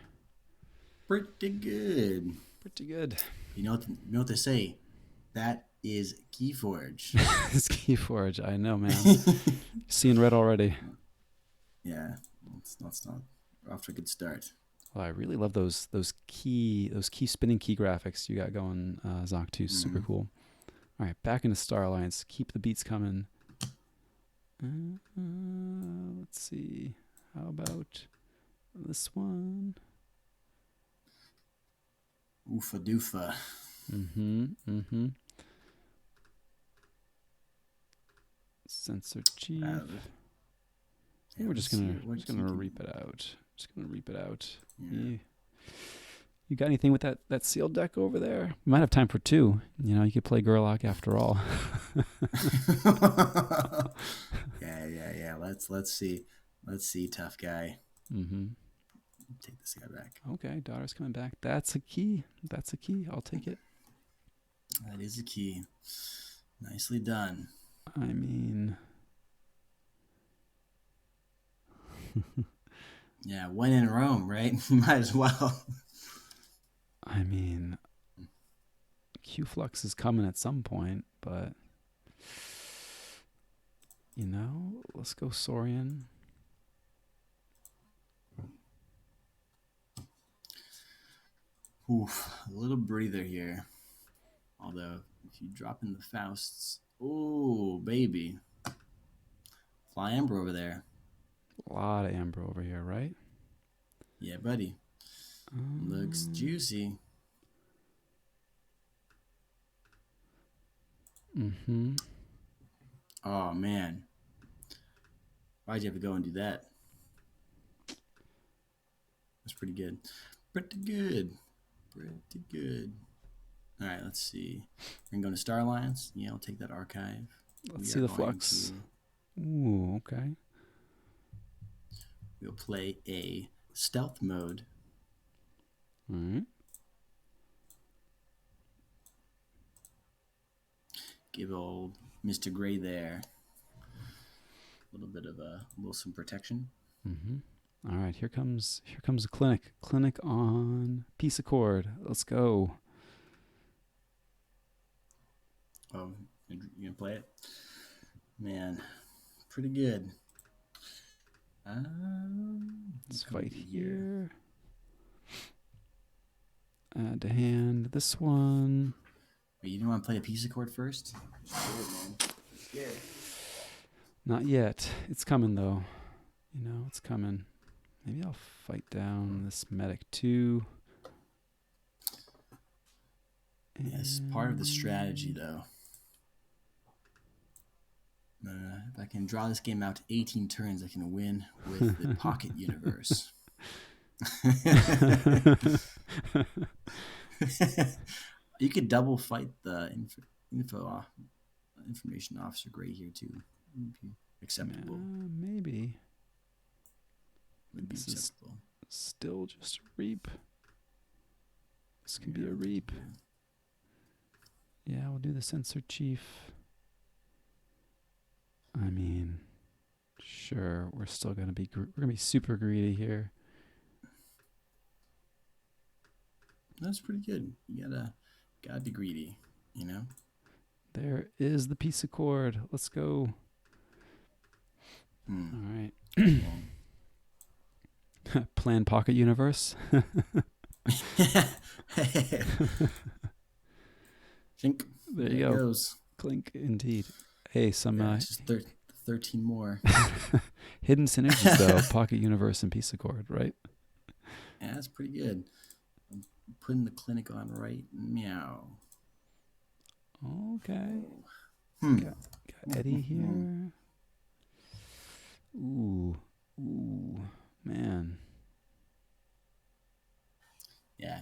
Pretty good. Pretty good. You know what they say? That is Keyforge. It's Keyforge. I know, man. Seeing red already. Yeah, it's not off to a good start. Well, I really love those key spinning key graphics you got going, Zoc 2. Super cool. All right, back into Star Alliance. Keep the beats coming. Let's see. How about this one? Oofa doofa. Sensor chief. We're just gonna reap it out. Yeah. You got anything with that sealed deck over there? We might have time for 2. You could play Gerlach after all. Yeah. Let's see, tough guy. Take this guy back. Okay, daughter's coming back. That's a key. I'll take it. That is a key. Nicely done. I mean, yeah, when in Rome, right? Might as well. I mean, Q Flux is coming at some point, but let's go Saurian. Oof, a little breather here. Although, if you drop in the Fausts, oh baby, fly Amber over there. A lot of Amber over here, right? Yeah, buddy. Looks juicy. Oh man, why'd you have to go and do that? That's pretty good. All right, let's see. We're going to Star Alliance. Yeah, I'll take that archive. Let's see the flux. Ooh, okay. We'll play a stealth mode. All right. Give old Mr. Gray there a little bit of a Wilson protection. All right, here comes a clinic. Clinic on piece of cord. Let's go. Oh, you gonna play it? Man, pretty good. Let's fight here. Add to hand this one. Wait, you didn't want to play a piece of cord first? Good, man. Good. Not yet. It's coming though. It's coming. Maybe I'll fight down this medic too. Yes, part of the strategy though. If I can draw this game out to 18 turns, I can win with the pocket universe. You could double fight the info information officer gray here too. Would be acceptable. Maybe. Would be This is acceptable. still just reap. This can Yeah, be a reap. Yeah, we'll do the sensor chief. I mean, sure, we're still gonna be we're gonna be super greedy here. that's pretty good. You gotta be greedy, you know. There is the piece of cord. Let's go. All right. Well, Plan Pocket Universe. Think There there you it go. goes. Clink, indeed. Hey, some Yeah, it's just 13 more. hidden synergies though. Pocket Universe and piece of cord, right? Yeah, that's pretty good. I'm putting the clinic on right meow. Okay. Hmm. Got Eddie here. Ooh, man. Yeah.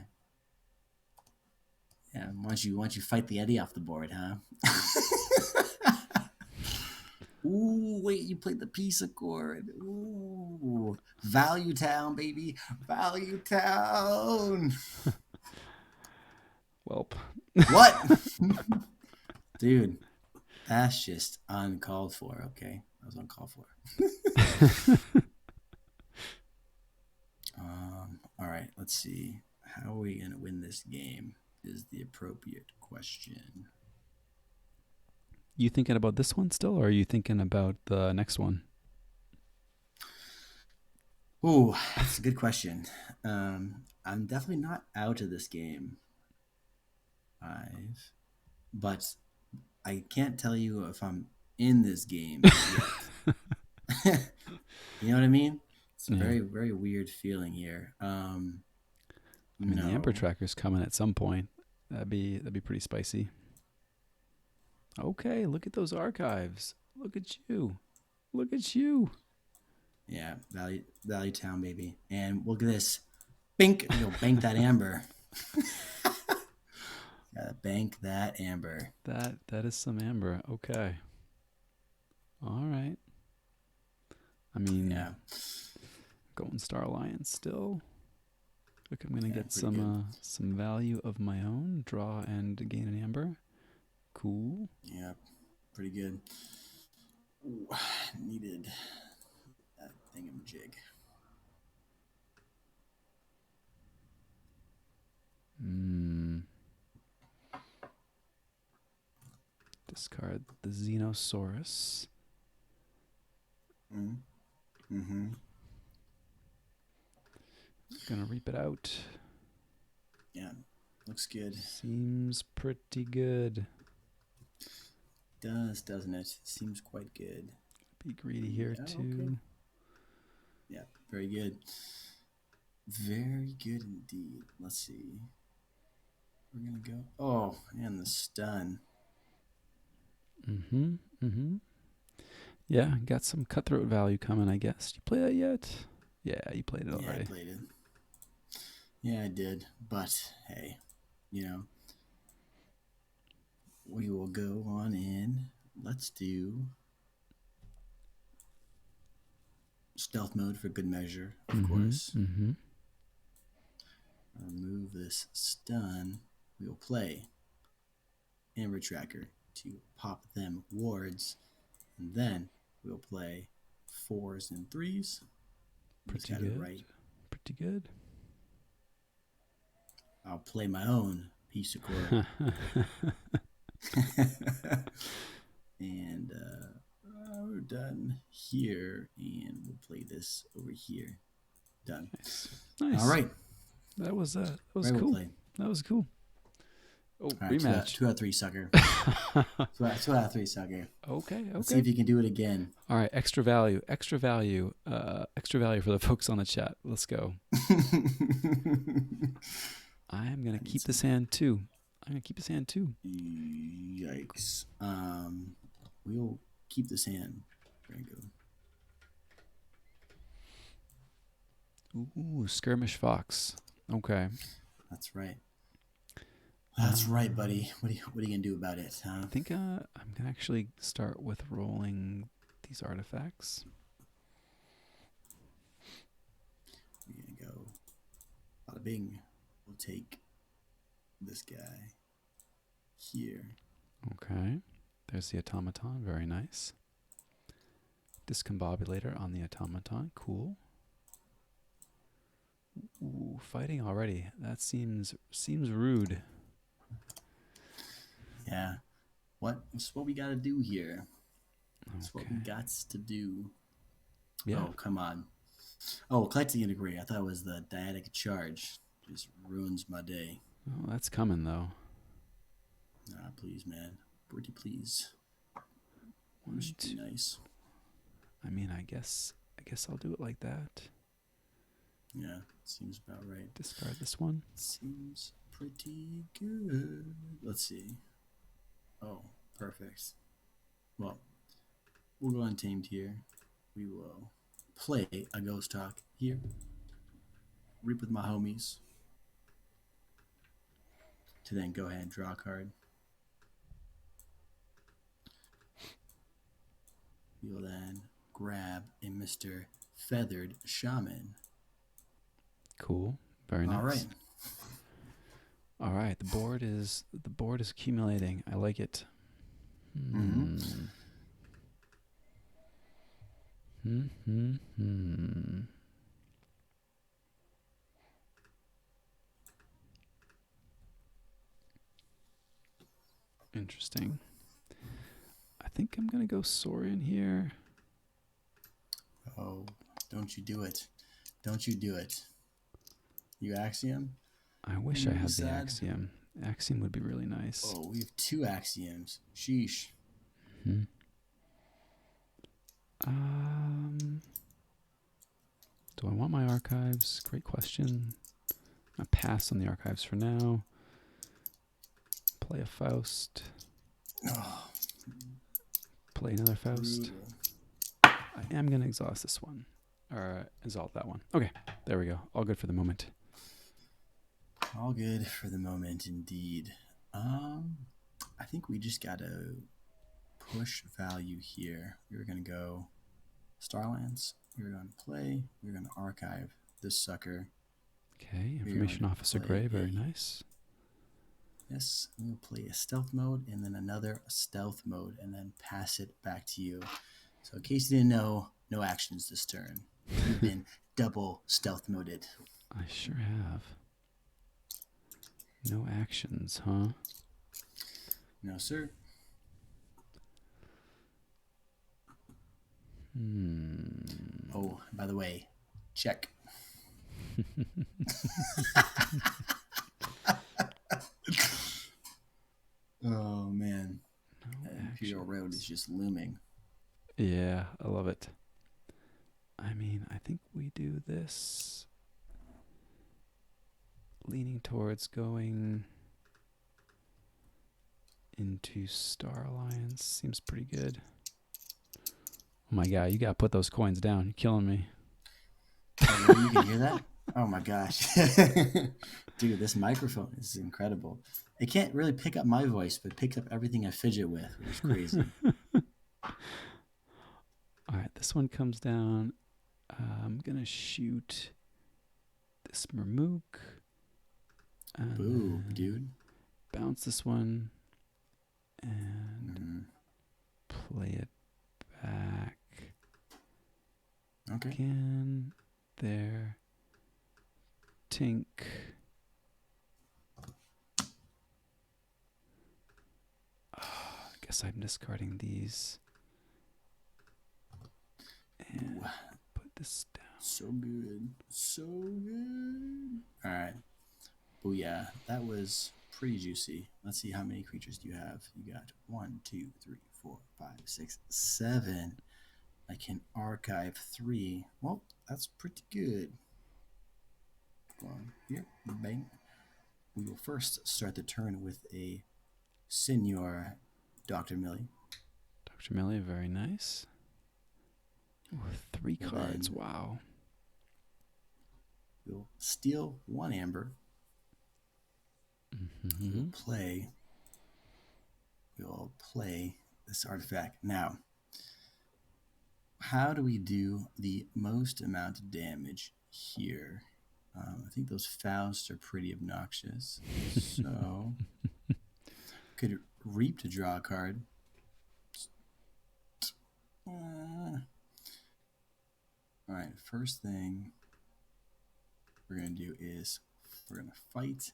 Yeah. Once you fight the Eddie off the board, huh? Ooh, wait, you played the piece of chord. Ooh. Value Town, baby. Value Town. Welp. What? Dude, that's just uncalled for, okay? That was uncalled for. All right, let's see. How are we going to win this game is the appropriate question. You thinking about this one still, or are you thinking about the next one? Ooh, that's a good question. I'm definitely not out of this game. But I can't tell you if I'm in this game yet. You know what I mean? It's a Yeah. very, very weird feeling here. I mean, the Amber No. Tracker's coming at some point. That'd be pretty spicy. Okay, look at those archives. Look at you. Look at you. Yeah, Value Town, baby. And look at this. Bink. You'll bank that amber. Gotta bank that amber. That is some Amber. Okay. All right. I mean, Yeah. Golden Star Alliance still. Look, I'm gonna Yeah, get pretty good. some value of my own. Draw and gain an Amber. Cool. Yeah, pretty good. Ooh, needed that thingamajig. Discard the Xenosaurus. Mm-hmm. Gonna reap it out. Yeah, looks good. Seems pretty good. Does, doesn't it? Seems quite good. Be greedy here Yeah, too. okay. Yeah, very good. Very good indeed. Let's see. We're gonna go. Oh, and the stun. Yeah, got some cutthroat value coming, I guess. You play that yet? Yeah, you played it Yeah, already. I played it. Yeah, I did. But hey, you know, we will go on in. Let's do stealth mode for good measure, of course. Remove this stun. We will play Amber Tracker to pop them wards, and then we'll play 4s and 3s. Just Pretty got it good. right. Pretty good. I'll play my own piece of cord. And we're done here, and we'll play this over here. Done. Nice. All right. That was Very cool. well played. That was cool. Oh, All right, rematch. 2 out of 3, sucker. 2 out of 3, sucker. Okay. Let's see if you can do it again. All right, extra value for the folks on the chat. Let's go. I am gonna keep this hand too. Yikes. We'll keep this hand. Very good. Ooh, skirmish fox. Okay. That's right. That's right, Um, buddy. What are you gonna do about it, I huh? think I'm gonna actually start with rolling these artifacts. We're gonna go. Bada bing. We'll take this guy here. Okay. There's the automaton. Very nice. Discombobulator on the automaton. Cool. Ooh, fighting already. That seems rude. Yeah. What's what we gotta do here? It's what we Okay. got to do. Yeah. Oh, come on. Oh, collecting integrate. I thought it was the dyadic charge. Just ruins my day. Oh, that's coming though. Nah, please, man. Pretty please. It One, should be two. nice. I mean, I guess I'll do it like that. Yeah, seems about right. Discard this one. Seems pretty good. Let's see. Oh, perfect. Well, we'll go untamed here. We will play a ghost talk here. Reap with my homies. To then go ahead and draw a card. We will then grab a Mr. Feathered Shaman. Cool. Very All right. nice. All right. The board is accumulating. I like it. Mm-hmm. Hmm. Hmm. Hmm. Hmm. Interesting. I think I'm gonna go Saurian here. Oh, don't you do it. Don't you do it. You Axiom? I wish I You had the sad? Axiom. Axiom would be really nice. Oh, we have two Axioms. Sheesh. Hmm. Um, do I want my archives? Great question. I pass on the archives for now. Play a Faust. Oh, Play another Faust. brutal. I am gonna exhaust this one, or exalt that one. Okay, there we go. All good for the moment. All good for the moment, indeed. I think we just gotta push value here. We were gonna go Starlands. We were gonna play. We were gonna archive this sucker. Okay, We are going Information to Officer play Gray, very a nice. yes. We will play a stealth mode and then another stealth mode and then pass it back to you. So in case you didn't know, no actions this turn. You've been double stealth moded. I sure have. No actions, huh? No, sir. Hmm. Oh, by the way, check. Oh man, No that Imperial Road is actions. just looming. Yeah, I love it. I mean, I think we do this. Leaning towards going into Star Alliance. Seems pretty good. Oh my god, you gotta put those coins down. You're killing me. Oh, really? You can hear that? Oh my gosh, dude, this microphone is incredible. It can't really pick up my voice, but picks up everything I fidget with, which is crazy. Alright, this one comes down. I'm gonna shoot this Mermook. And Boo, then dude. bounce this one. And Mm, play it back okay. again. There. Tink. I guess I'm discarding these. And Ooh, put this down. so good. So good. All right. Booyah. That was pretty juicy. Let's see how many creatures do you have. You got 1, 2, 3, 4, 5, 6, 7. I can archive 3. Well, that's pretty good. One here. Bang. We will first start the turn with a Senor Dr. Millie. Dr. Millie, very nice. Ooh, 3 Well cards. then, Wow. steal 1 amber. We will Mm-hmm. play. We will play this artifact now. How do we do the most amount of damage here? I think those Faust are pretty obnoxious. So could reap to draw a card. All right, first thing we're gonna do is we're gonna fight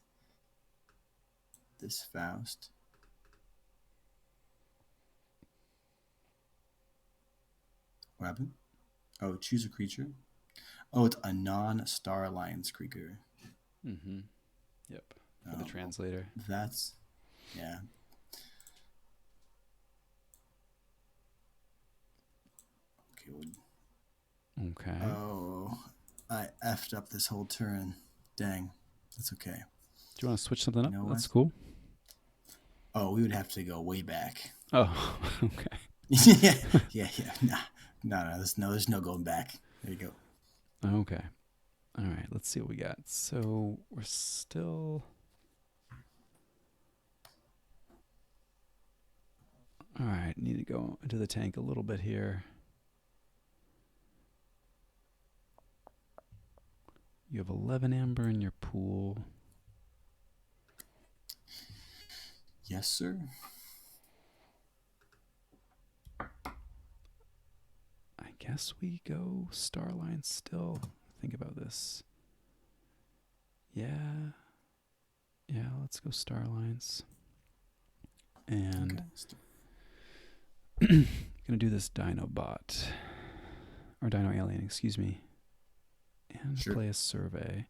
this Faust. What happened? Oh, choose a creature. Oh, it's a non-Star Alliance creature. Mm-hmm. Yep. For the Well, translator. that's yeah. Okay. Okay. Oh, I effed up this whole turn. Dang. That's okay. Do you want to switch something You up? know That's what? cool. Oh, we would have to go way back. Oh, okay. yeah, yeah. There's no going back. There you go. Okay. All right. Let's see what we got. So we're still. All right. Need to go into the tank a little bit here. You have 11 amber in your pool. Yes, sir. I guess we go Starline still. Think about this. Yeah. Yeah, let's go Starlines. And gonna do this Dino bot. Or Dino Alien, excuse me. And Sure. play a survey.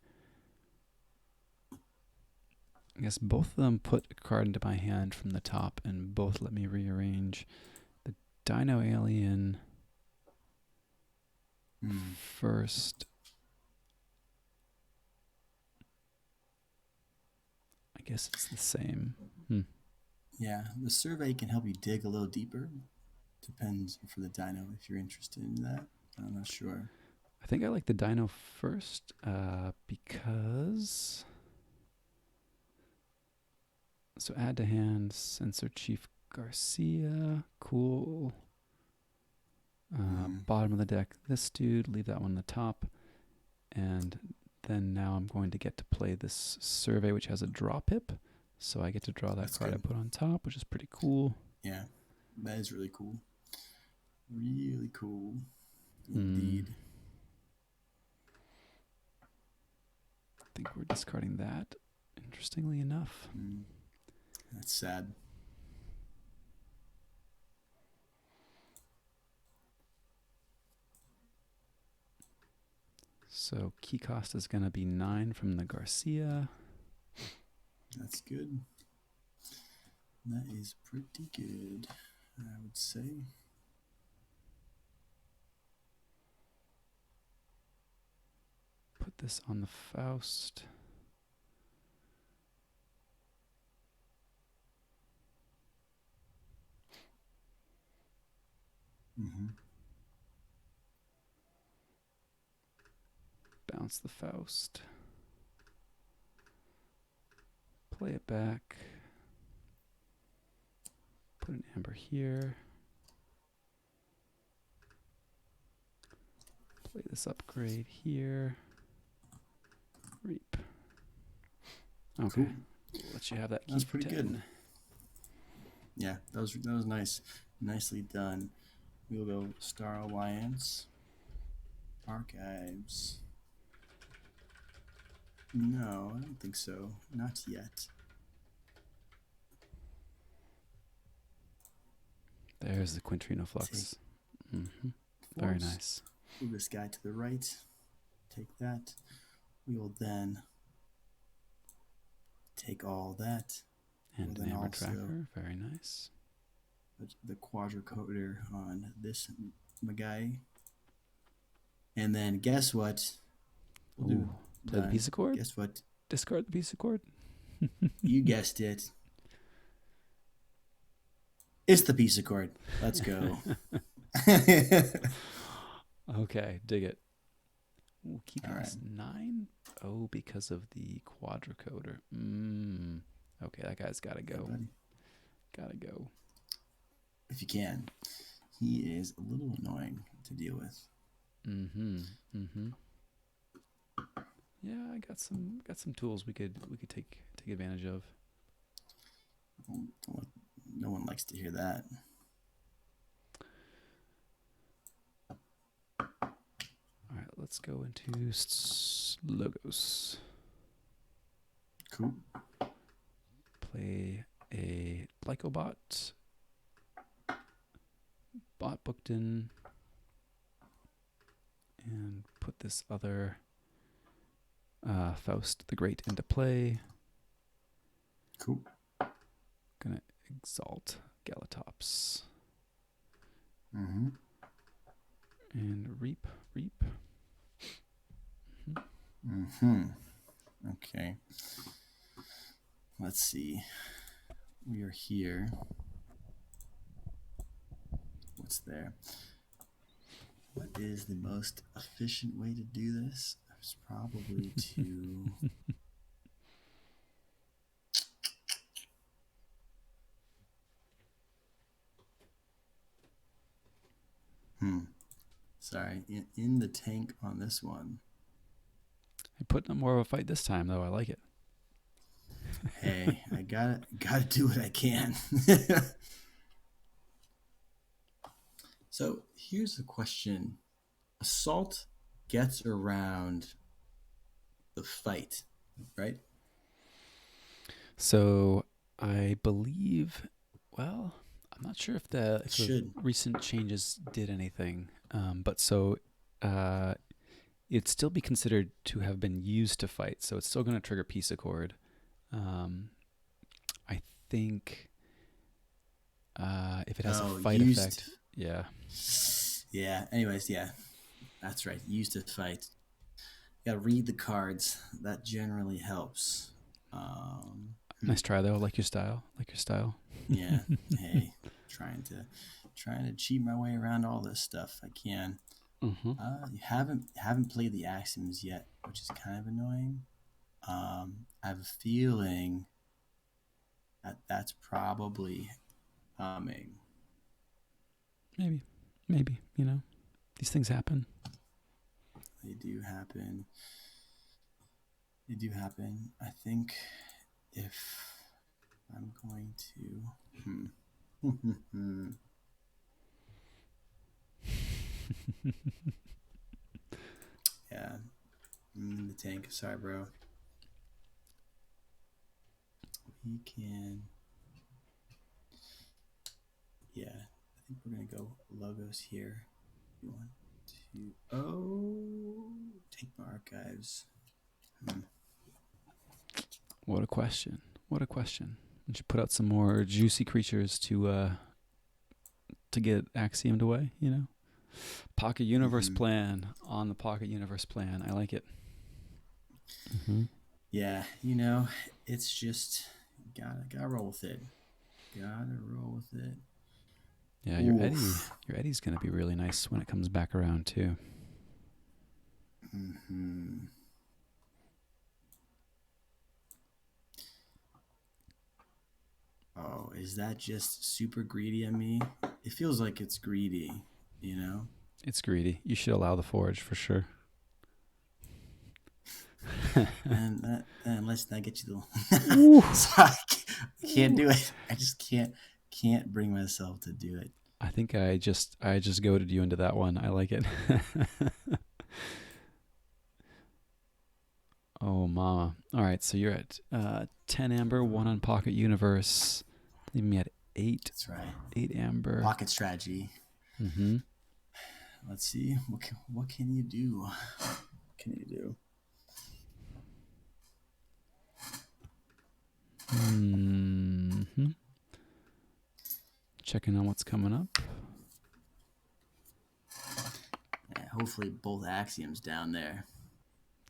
I guess both of them put a card into my hand from the top and both let me rearrange. The Dino Alien first. I guess it's the same. Yeah, the survey can help you dig a little deeper. Depends for the dino if you're interested in that. I'm not sure. I think I like the Dino first because. So add to hand, Sensor Chief Garcia. Cool. Bottom of the deck, this dude. Leave that one on the top. And then now I'm going to get to play this survey, which has a draw pip. So I get to draw that That's card good. I put on top, which is pretty cool. Yeah, that is really cool. Really cool. Indeed. I think we're discarding that, interestingly enough. That's sad. So key cost is going to be 9 from the Garcia. That's good. That is pretty good, I would say. Put this on the Faust. Bounce the Faust. Play it back. Put an amber here. Play this upgrade here. Reap. Okay. Cool. We'll let you have that. That's pretty good. Yeah, that was nice. Nicely done. We'll go Star Alliance. Archives. No, I don't think so. Not yet. There's the Quintrino Flux. Very nice. Move this guy to the right. Take that. We will then take all that. And an amber tracker. Very nice. The quadricoder on this guy. And then guess what? We'll do play the piece of cord. Guess what? Discard the piece of cord. You guessed it. It's the piece of cord. Let's go. Okay, dig it. Ooh, All keeping right. us 9. Oh, because of the quadricoder. Okay, that guy's got to Yeah, go. buddy. Got to go. If you can. He is a little annoying to deal with. Mm-hmm. Mm-hmm. Yeah, I got some tools we could take advantage of. No one likes to hear that. All right, let's go into logos. Cool. Play a Lycobot, bot booked in, and put this other Faust the Great into play. Cool. Gonna exalt Galatops Mm-hmm. and reap. Mm-hmm. Okay. Let's see. We are here. What's there? What is the most efficient way to do this? It's probably to. Sorry. In the tank on this one. I put up more of a fight this time, though. I like it. Hey, I gotta do what I can. So here's the question: Assault gets around the fight, right? So I believe. Well, I'm not sure if the It if the should. recent changes did anything, but so uh, it'd still be considered to have been used to fight. So it's still going to trigger peace accord. Um, I think if it has a Oh, fight used. effect, yeah. Yeah. Anyways, yeah, that's right. Used to fight. You gotta read the cards. That generally helps. Um, hmm. Nice try though. Like your style. Like your style. Yeah. Hey, trying to cheat my way around all this stuff. I can. Mm-hmm. You haven't played the axioms yet, which is kind of annoying. I have a feeling that that's probably coming. Maybe. These things happen. They do happen. They do happen. I think if I'm going to. Yeah. The tank. Sorry, bro. We can. Yeah. I think we're going to go logos here. 1, 2. Oh. Take my archives. What a question. What a question. We should put out some more juicy creatures to get axiomed away. Pocket Universe Mm-hmm. plan on the Pocket Universe plan. I like it. Mm-hmm. Yeah. It's just gotta roll with it. Gotta roll with it. Yeah, your Eddie, Oof. your Eddie's gonna be really nice when it comes back around too. Mm-hmm. Oh, is that just super greedy of me? It feels like it's greedy, you know? It's greedy. You should allow the forge for sure. And let's not get you Ooh. the. So I can't do it. I just can't bring myself to do it. I think I just goaded you into that one. I like it. Oh, mama. All right, so you're at 10 amber, 1 on Pocket Universe. Leave me at 8. That's right. 8 amber. Pocket strategy. Mm-hmm. Let's see. What can you do? What can you do? Mm-hmm. Checking on what's coming up. Yeah, hopefully both axioms down there.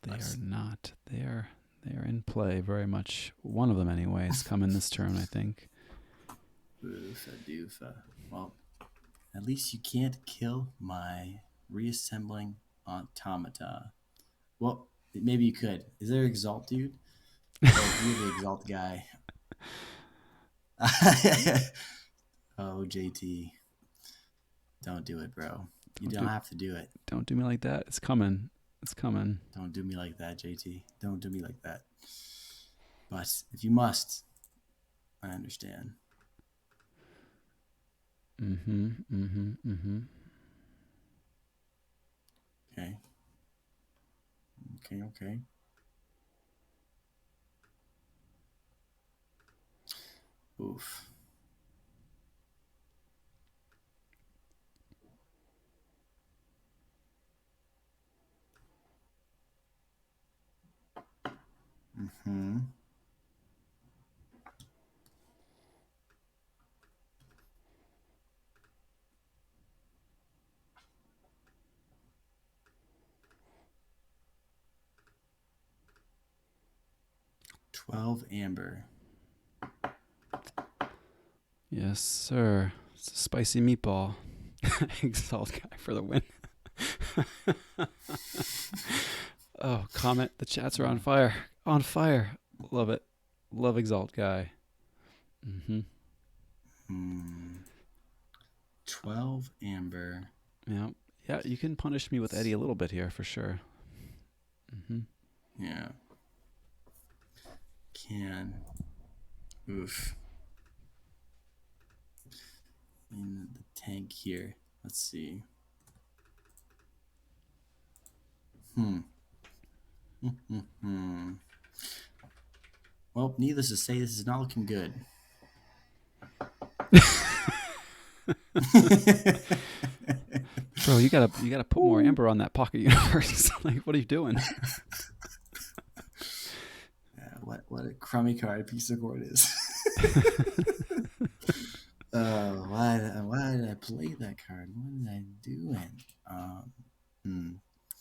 They are not. They are in play very much. One of them anyway is coming this turn, I think. Oofa doofa. Well, at least you can't kill my reassembling automata. Well, maybe you could. Is there Exalt, dude? Like you're the Exalt guy. Oh, JT, don't do it, bro. You Don't don't do have to do it. don't do me like that. It's coming. It's coming. Don't do me like that, JT. Don't do me like that. But if you must, I understand. Mm-hmm. Mm-hmm. Mm-hmm. Okay. Okay. Okay. Oof. 12 amber. Yes, sir. It's a spicy meatball. Exalt guy for the win. Oh, comment. The chats are on fire. On fire. Love it. Love Exalt guy. Mm-hmm. Hmm. 12 amber. Yeah. Yeah, you can punish me with Eddie a little bit here for sure. Mm-hmm. Yeah. Can. Oof. In the tank here. Let's see. Hmm. Hmm. Well, needless to say, this is not looking good. Bro, you gotta put more amber on that pocket universe. Like, what are you doing? What a crummy card piece of court is. Why did I play that card? What was I doing? Hmm.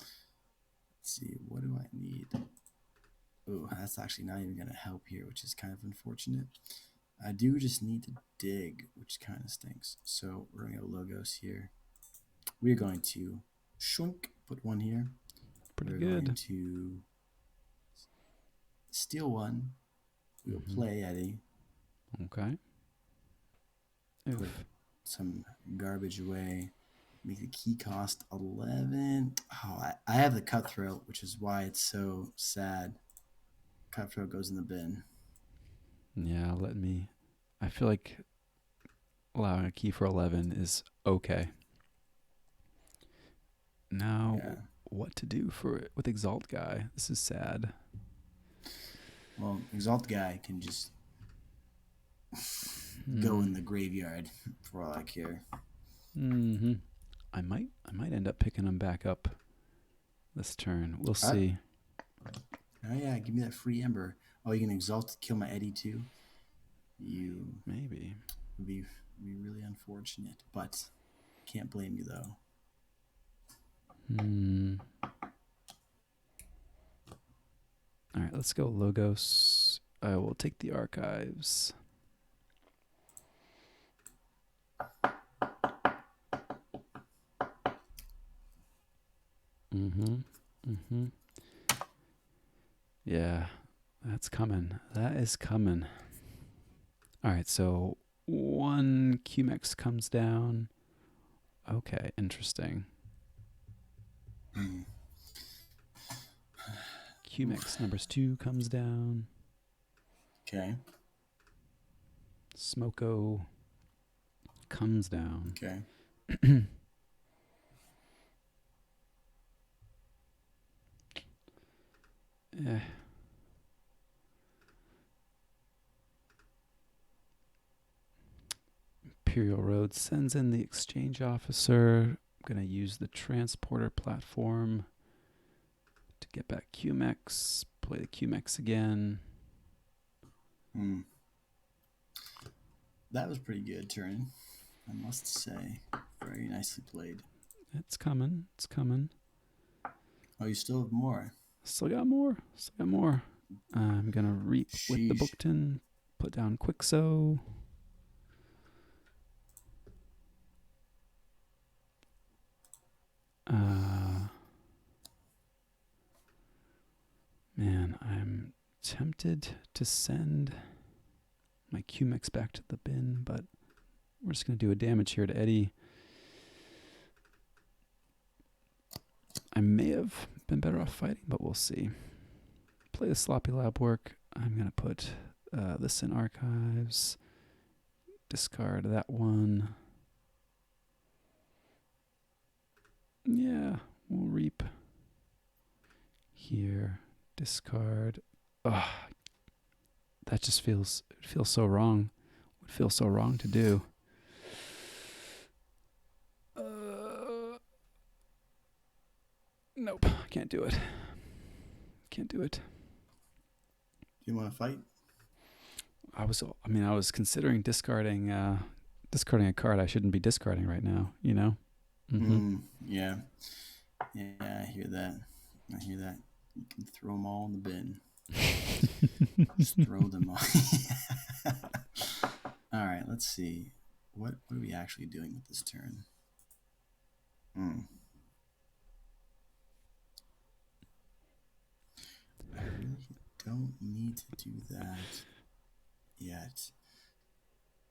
Let's see. What do I need? Oh, that's actually not even going to help here, which is kind of unfortunate. I do just need to dig, which kind of stinks. So we're going to go logos here. We're going to shrink, put one here. Pretty We're going good. to steal one. We will Mm-hmm. play Eddie. Okay. Put Oof. some garbage away. Make the key cost 11. Oh, I have the cutthroat, which is why it's so sad. Cutthroat goes in the bin. Yeah, I feel like allowing a key for 11 is okay. Now, Yeah. what to do with Exalt guy? This is sad. Well, Exalt guy can just go Hmm. in the graveyard for all I care. Mm-hmm. I might end up picking him back up this turn. We'll Uh, see. oh yeah, give me that free ember. Oh, you can Exalt to kill my Eddie too. You Maybe. would be really unfortunate, but can't blame you though. Hmm. All right, let's go Logos. I will take the archives. Mm-hmm. Mm-hmm. Yeah, that's coming. That is coming. All right, so one QMX comes down. Okay, interesting. Hmm. QMX numbers 2 comes down. Okay. Smoko comes down. Okay. Eh. Imperial Road sends in the exchange officer. I'm going to use the transporter platform to get back QMX. Play the QMX again. Hmm. That was pretty good turn, I must say. Very nicely played. It's coming. It's coming. Oh, you still have more. Still got more. Still got more. I'm going to reap with the Sheesh. Bookton. Put down Quixo. Man, I'm tempted to send my Q-Mix back to the bin, but we're just going to do a damage here to Eddie. I may have been better off fighting, but we'll see. Play the sloppy lab work. I'm going to put this in archives. Discard that one. Yeah, we'll reap here. Discard. Ugh, that just feels so wrong. Would feel so wrong to do. Nope, can't do it. Can't do it. Do you want to fight? I was considering discarding a card I shouldn't be discarding right now, you know? Yeah. Yeah, I hear that. You can throw them all in the bin. Just throw them all. All right, let's see. What are we actually doing with this turn? I really don't need to do that yet.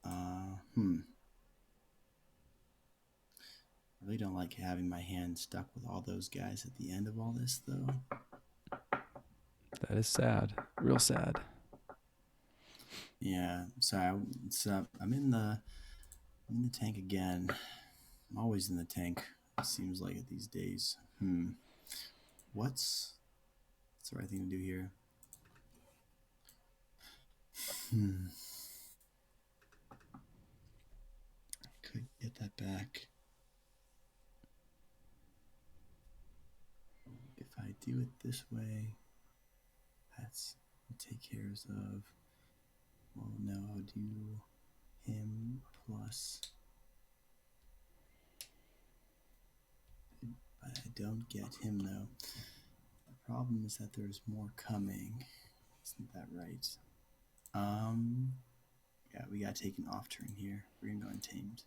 I really don't like having my hand stuck with all those guys at the end of all this, though. That is sad. Real sad. Yeah, sorry. I'm in the tank again. I'm always in the tank. It seems like it these days. What's the right thing to do here? Could get that back. If I do it this way, that's take care of. Well, no, I'll do him plus. But I don't get him, though. The problem is that there's more coming. Isn't that right? Yeah, we gotta take an off turn here. We're gonna go untamed.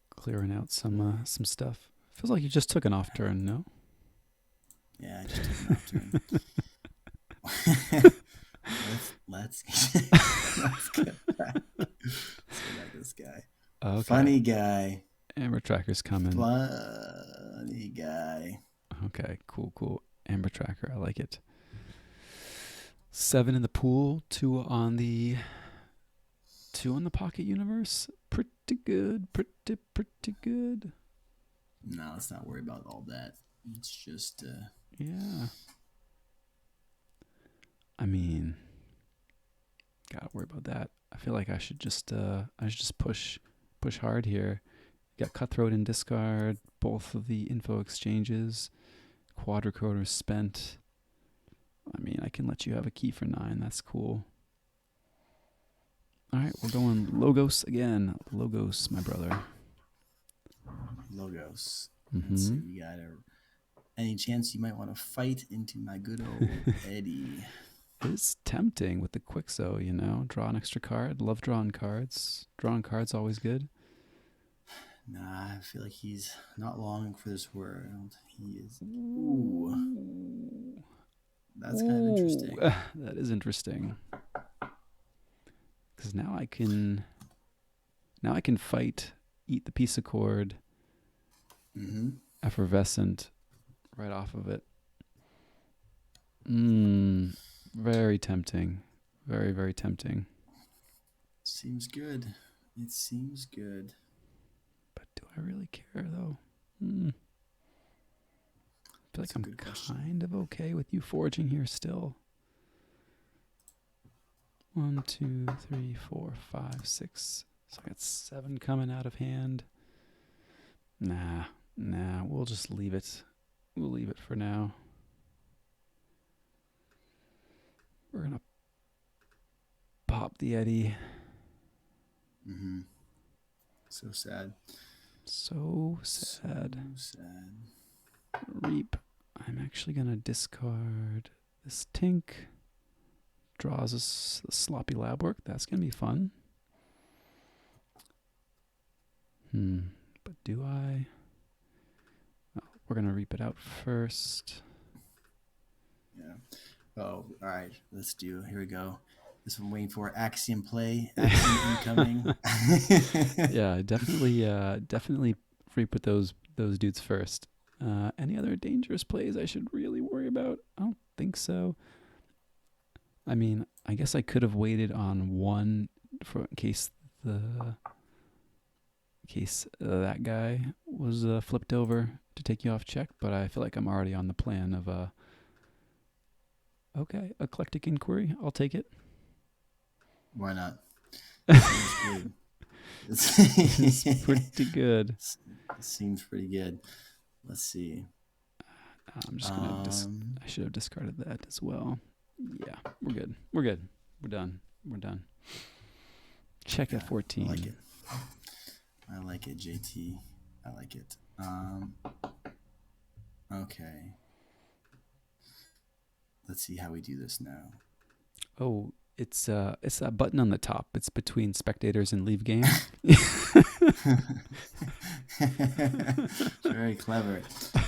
Clearing out some stuff. Feels like you just took an off turn, no? Yeah, I just took an off turn. let's get back. Let's get back to this guy. Okay. Funny guy. Amber Tracker's coming. Funny guy. Okay, cool. Amber Tracker, I like it. 7 in the pool, 2 on the pocket universe. Pretty good. Pretty good. No, let's not worry about all that. It's just yeah. I mean, gotta worry about that. I feel like I should just push hard here. Got Cutthroat and discard, both of the info exchanges. Quadricorder spent. I mean, I can let you have a key for 9. That's cool. All right, we're going Logos again. Logos, my brother. Logos. Let's see. We got any chance you might want to fight into my good old Eddie? It's tempting with the Quixo, you know. Draw an extra card. Love drawing cards. Drawing cards always good. Nah, I feel like he's not long for this world. He is. Ooh. That's kind of interesting. That is interesting. Because now I can fight, eat the piece of cord, effervescent, right off of it. Very tempting. Very, very tempting. Seems good. It seems good. But do I really care, though? I feel like I'm kind of okay with you forging here still. 1, 2, 3, 4, 5, 6. So I got 7 coming out of hand. Nah, we'll just leave it. We'll leave it for now. We're gonna pop the Eddie. So sad. So sad. Reap. I'm actually gonna discard this Tink. Draws us the sloppy lab work. That's gonna be fun. But do I? Oh, we're gonna reap it out first. Yeah. Oh, all right. Let's do. Here we go. This one I'm waiting for. Axiom play. Axiom incoming. Yeah, definitely re-put those dudes first. Any other dangerous plays I should really worry about? I don't think so. I mean, I guess I could have waited on one for in case the that guy was flipped over to take you off check, but I feel like I'm already on the plan of okay, eclectic inquiry. I'll take it. Why not? Seems good. This is It pretty good. seems pretty good. Let's see. I'm just gonna Um, I should have discarded that as well. Yeah, we're good. We're good. We're done. We're done. Check at yeah, I like 14. it. I like it, JT. I like it. Okay. Let's see how we do this now. Oh, it's that button on the top. It's between spectators and leave game. Very clever.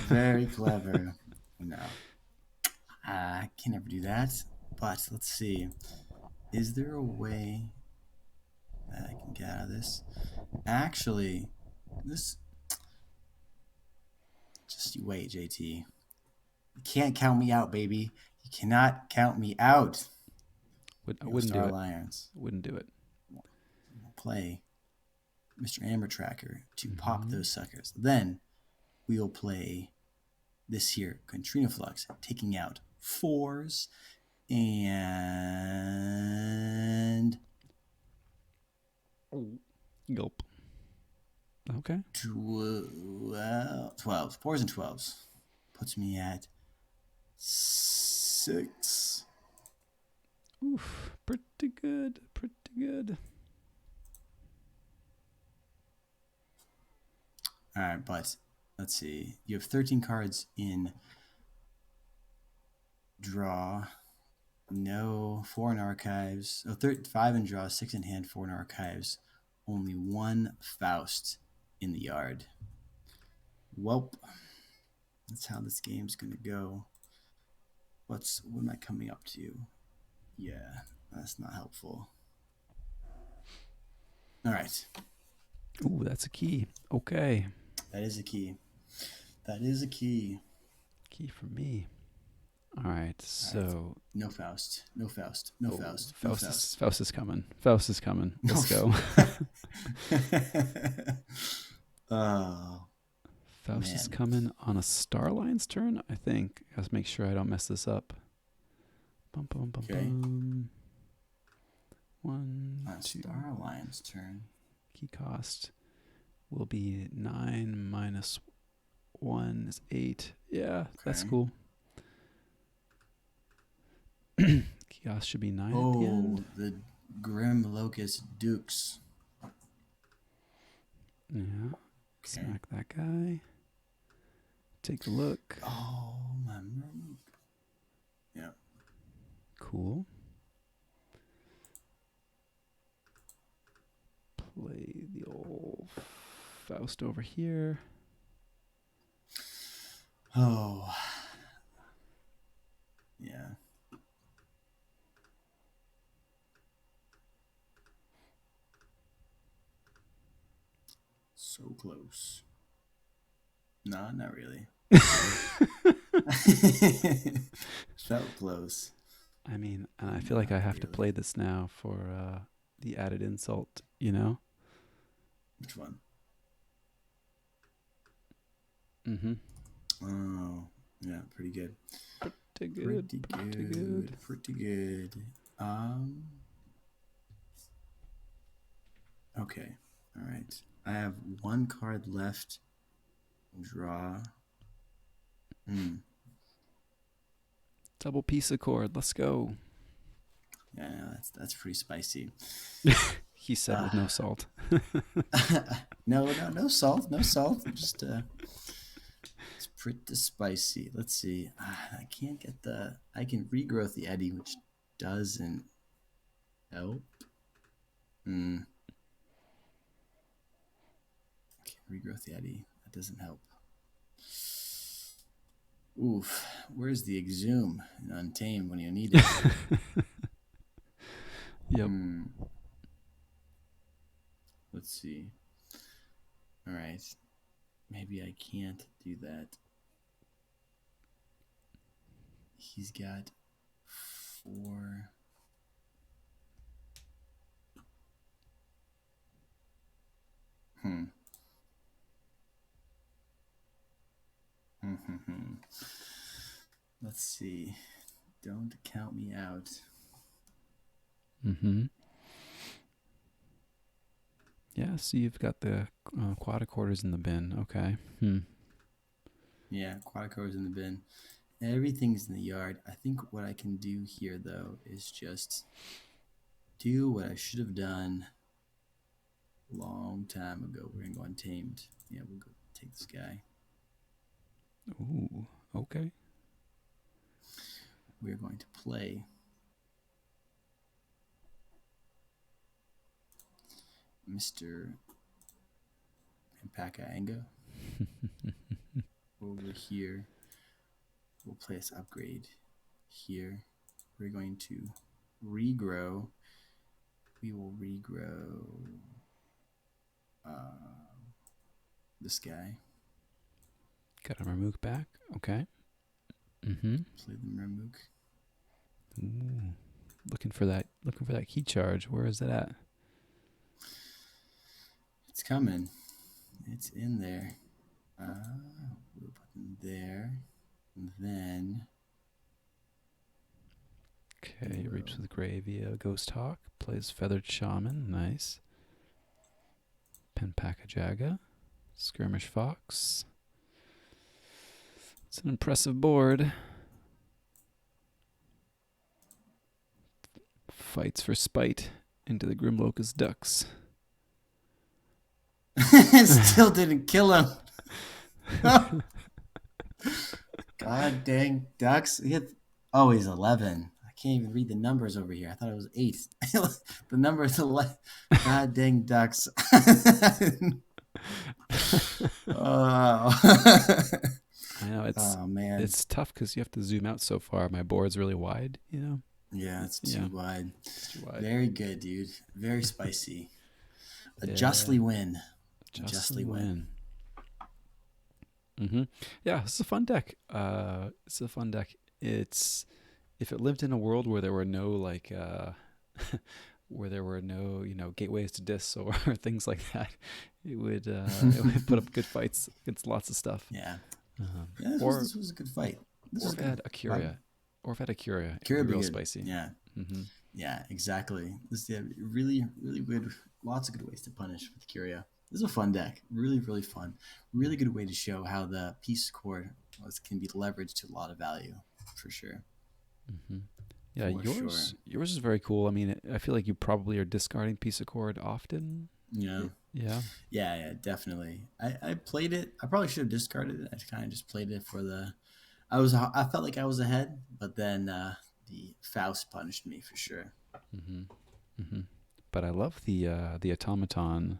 Very clever. No, I can never do that. But let's see. Is there a way that I can get out of this? Actually, this. Just you wait, JT. You can't count me out, baby. You cannot count me out. I Yo, wouldn't do Star it. Lions. Wouldn't do it. Play Mr. Amber Tracker to pop Mm-hmm. those suckers. Then we will play this here, Katrina Flux, taking out fours and Gulp. Okay. 12. Fours and 12s. Puts me at 6. Oof. Pretty good. Pretty good. All right, but let's see. You have 13 cards in draw. No, 4 in archives. Oh, 5 in draw, 6 in hand, 4 in archives. Only 1 Faust in the yard. Welp, that's how this game's gonna go. What am I coming up to? Yeah, that's not helpful. All right, Ooh, that's a key. Okay. that is a key. That is a key. Key for me. All right. All right, So, no Faust, no Faust, no oh, Faust, no Faust. Faust is coming. Faust is coming. No. Let's go. Oh Faust is man. coming on a Starline's turn, I think. Let's make sure I don't mess this up. Bum, bum, bum, Okay. bum. One, two. Star Lion's turn. Key cost will be 9 minus 1 is 8. Yeah, that's Okay. cool. Key cost should be 9 at the Oh, end. the Grim Locust Dukes. Yeah. Okay. Smack that guy. Take a look. Oh, my move. Yeah. Cool. Play the old Faust over here. Oh. Yeah. So close. No, not really. Felt close. I mean, and I feel like I Not have to really. play this now for the added insult, you know? Which one? Mm-hmm. Oh, yeah, pretty good. Pretty good. Pretty good. Pretty good. Okay. All right. I have 1 card left. Draw. Double piece of cord. Let's go. Yeah, no, that's pretty spicy. He said with no salt. No salt, no salt. Just it's pretty spicy. Let's see. I can't get the. I can regrowth the eddy, which doesn't help. Okay, regrowth the eddy. That doesn't help. Oof. Where's the exhume in Untamed when you need it? Yep. Hmm. Let's see. All right. Maybe I can't do that. He's got four. Hmm. Let's see. Don't count me out. Mm-hmm. Yeah, so you've got the quadricorders in the bin. Okay. Hmm. Yeah, quadricorder's in the bin. Everything's in the yard. I think what I can do here, though, is just do what I should have done a long time ago. We're going to go untamed. Yeah, we'll go take this guy. Ooh. Okay. We're going to play Mr. Impaka Anga over here. We'll place upgrade here. We're going to regrow. We will regrow this guy. Got a Marmook back. Okay. Mm-hmm. Play the Mermook. Ooh. Looking for that. Looking for that key charge. Where is it at? It's coming. It's in there. We'll put them there. And then Okay. Reaps with Gravy. Ghost Hawk. Plays Feathered Shaman. Nice. Penpaka Jaga. Skirmish Fox. It's an impressive board. Fights for spite into the Grimlocust Ducks. still didn't kill him. God dang ducks. He's 11. I can't even read the numbers over here. I thought it was 8. The number is 11. God dang ducks. I know Oh man. it's tough because you have to zoom out so far. My board's really wide, you know. Yeah, it's too wide. It's too wide. Very good, dude. Very spicy. A Yeah. justly win. Justly win. Mm-hmm. Yeah, it's a fun deck. It's a fun deck. It's if it lived in a world where there were no like where there were no gateways to dis or things like that, it would put up good fights against lots of stuff. Yeah. This was a good fight. Or if it had a Curia. It'd be real good. spicy. Yeah. Mm-hmm. Yeah, exactly. This really, really good. Lots of good ways to punish with Curia. This is a fun deck. Really, really fun. Really good way to show how the piece core can be leveraged to a lot of value, for sure. Mm-hmm. Yeah, For yours is very cool. I mean, I feel like you probably are discarding piece of cord often. Yeah. Yeah. Yeah, definitely. I played it. I probably should have discarded it. I kind of just played it for the. I felt like I was ahead, but then the Faust punished me for sure. Mm-hmm. Mm-hmm. But I love the automaton,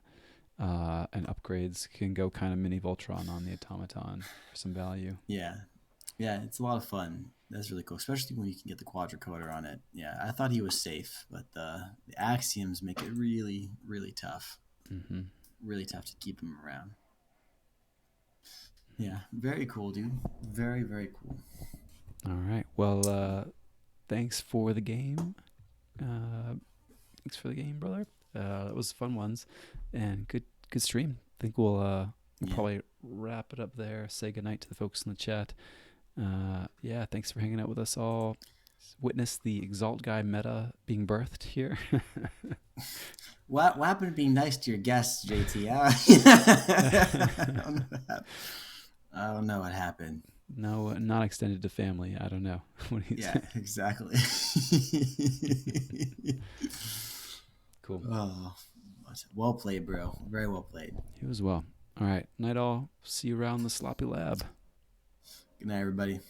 and upgrades can go kind of mini Voltron on the automaton for some value. Yeah, it's a lot of fun. That's really cool, especially when you can get the quadricoder on it. Yeah, I thought he was safe, but the axioms make it really, really tough. Mm-hmm. Really tough to keep him around. Yeah, very cool, dude. Very, very cool. All right. Well, thanks for the game. Thanks for the game, brother. It was fun ones, and good stream. I think we'll probably wrap it up there. Say goodnight to the folks in the chat. Yeah, thanks for hanging out with us all. Witness the Exalt Guy meta being birthed here. What happened to being nice to your guests, JT? I don't know what happened. No, not extended to family. I don't know. Yeah, exactly. Cool. Oh, well played, bro. Very well played. You as well. All right. Night all. See you around the sloppy lab. Good night, everybody.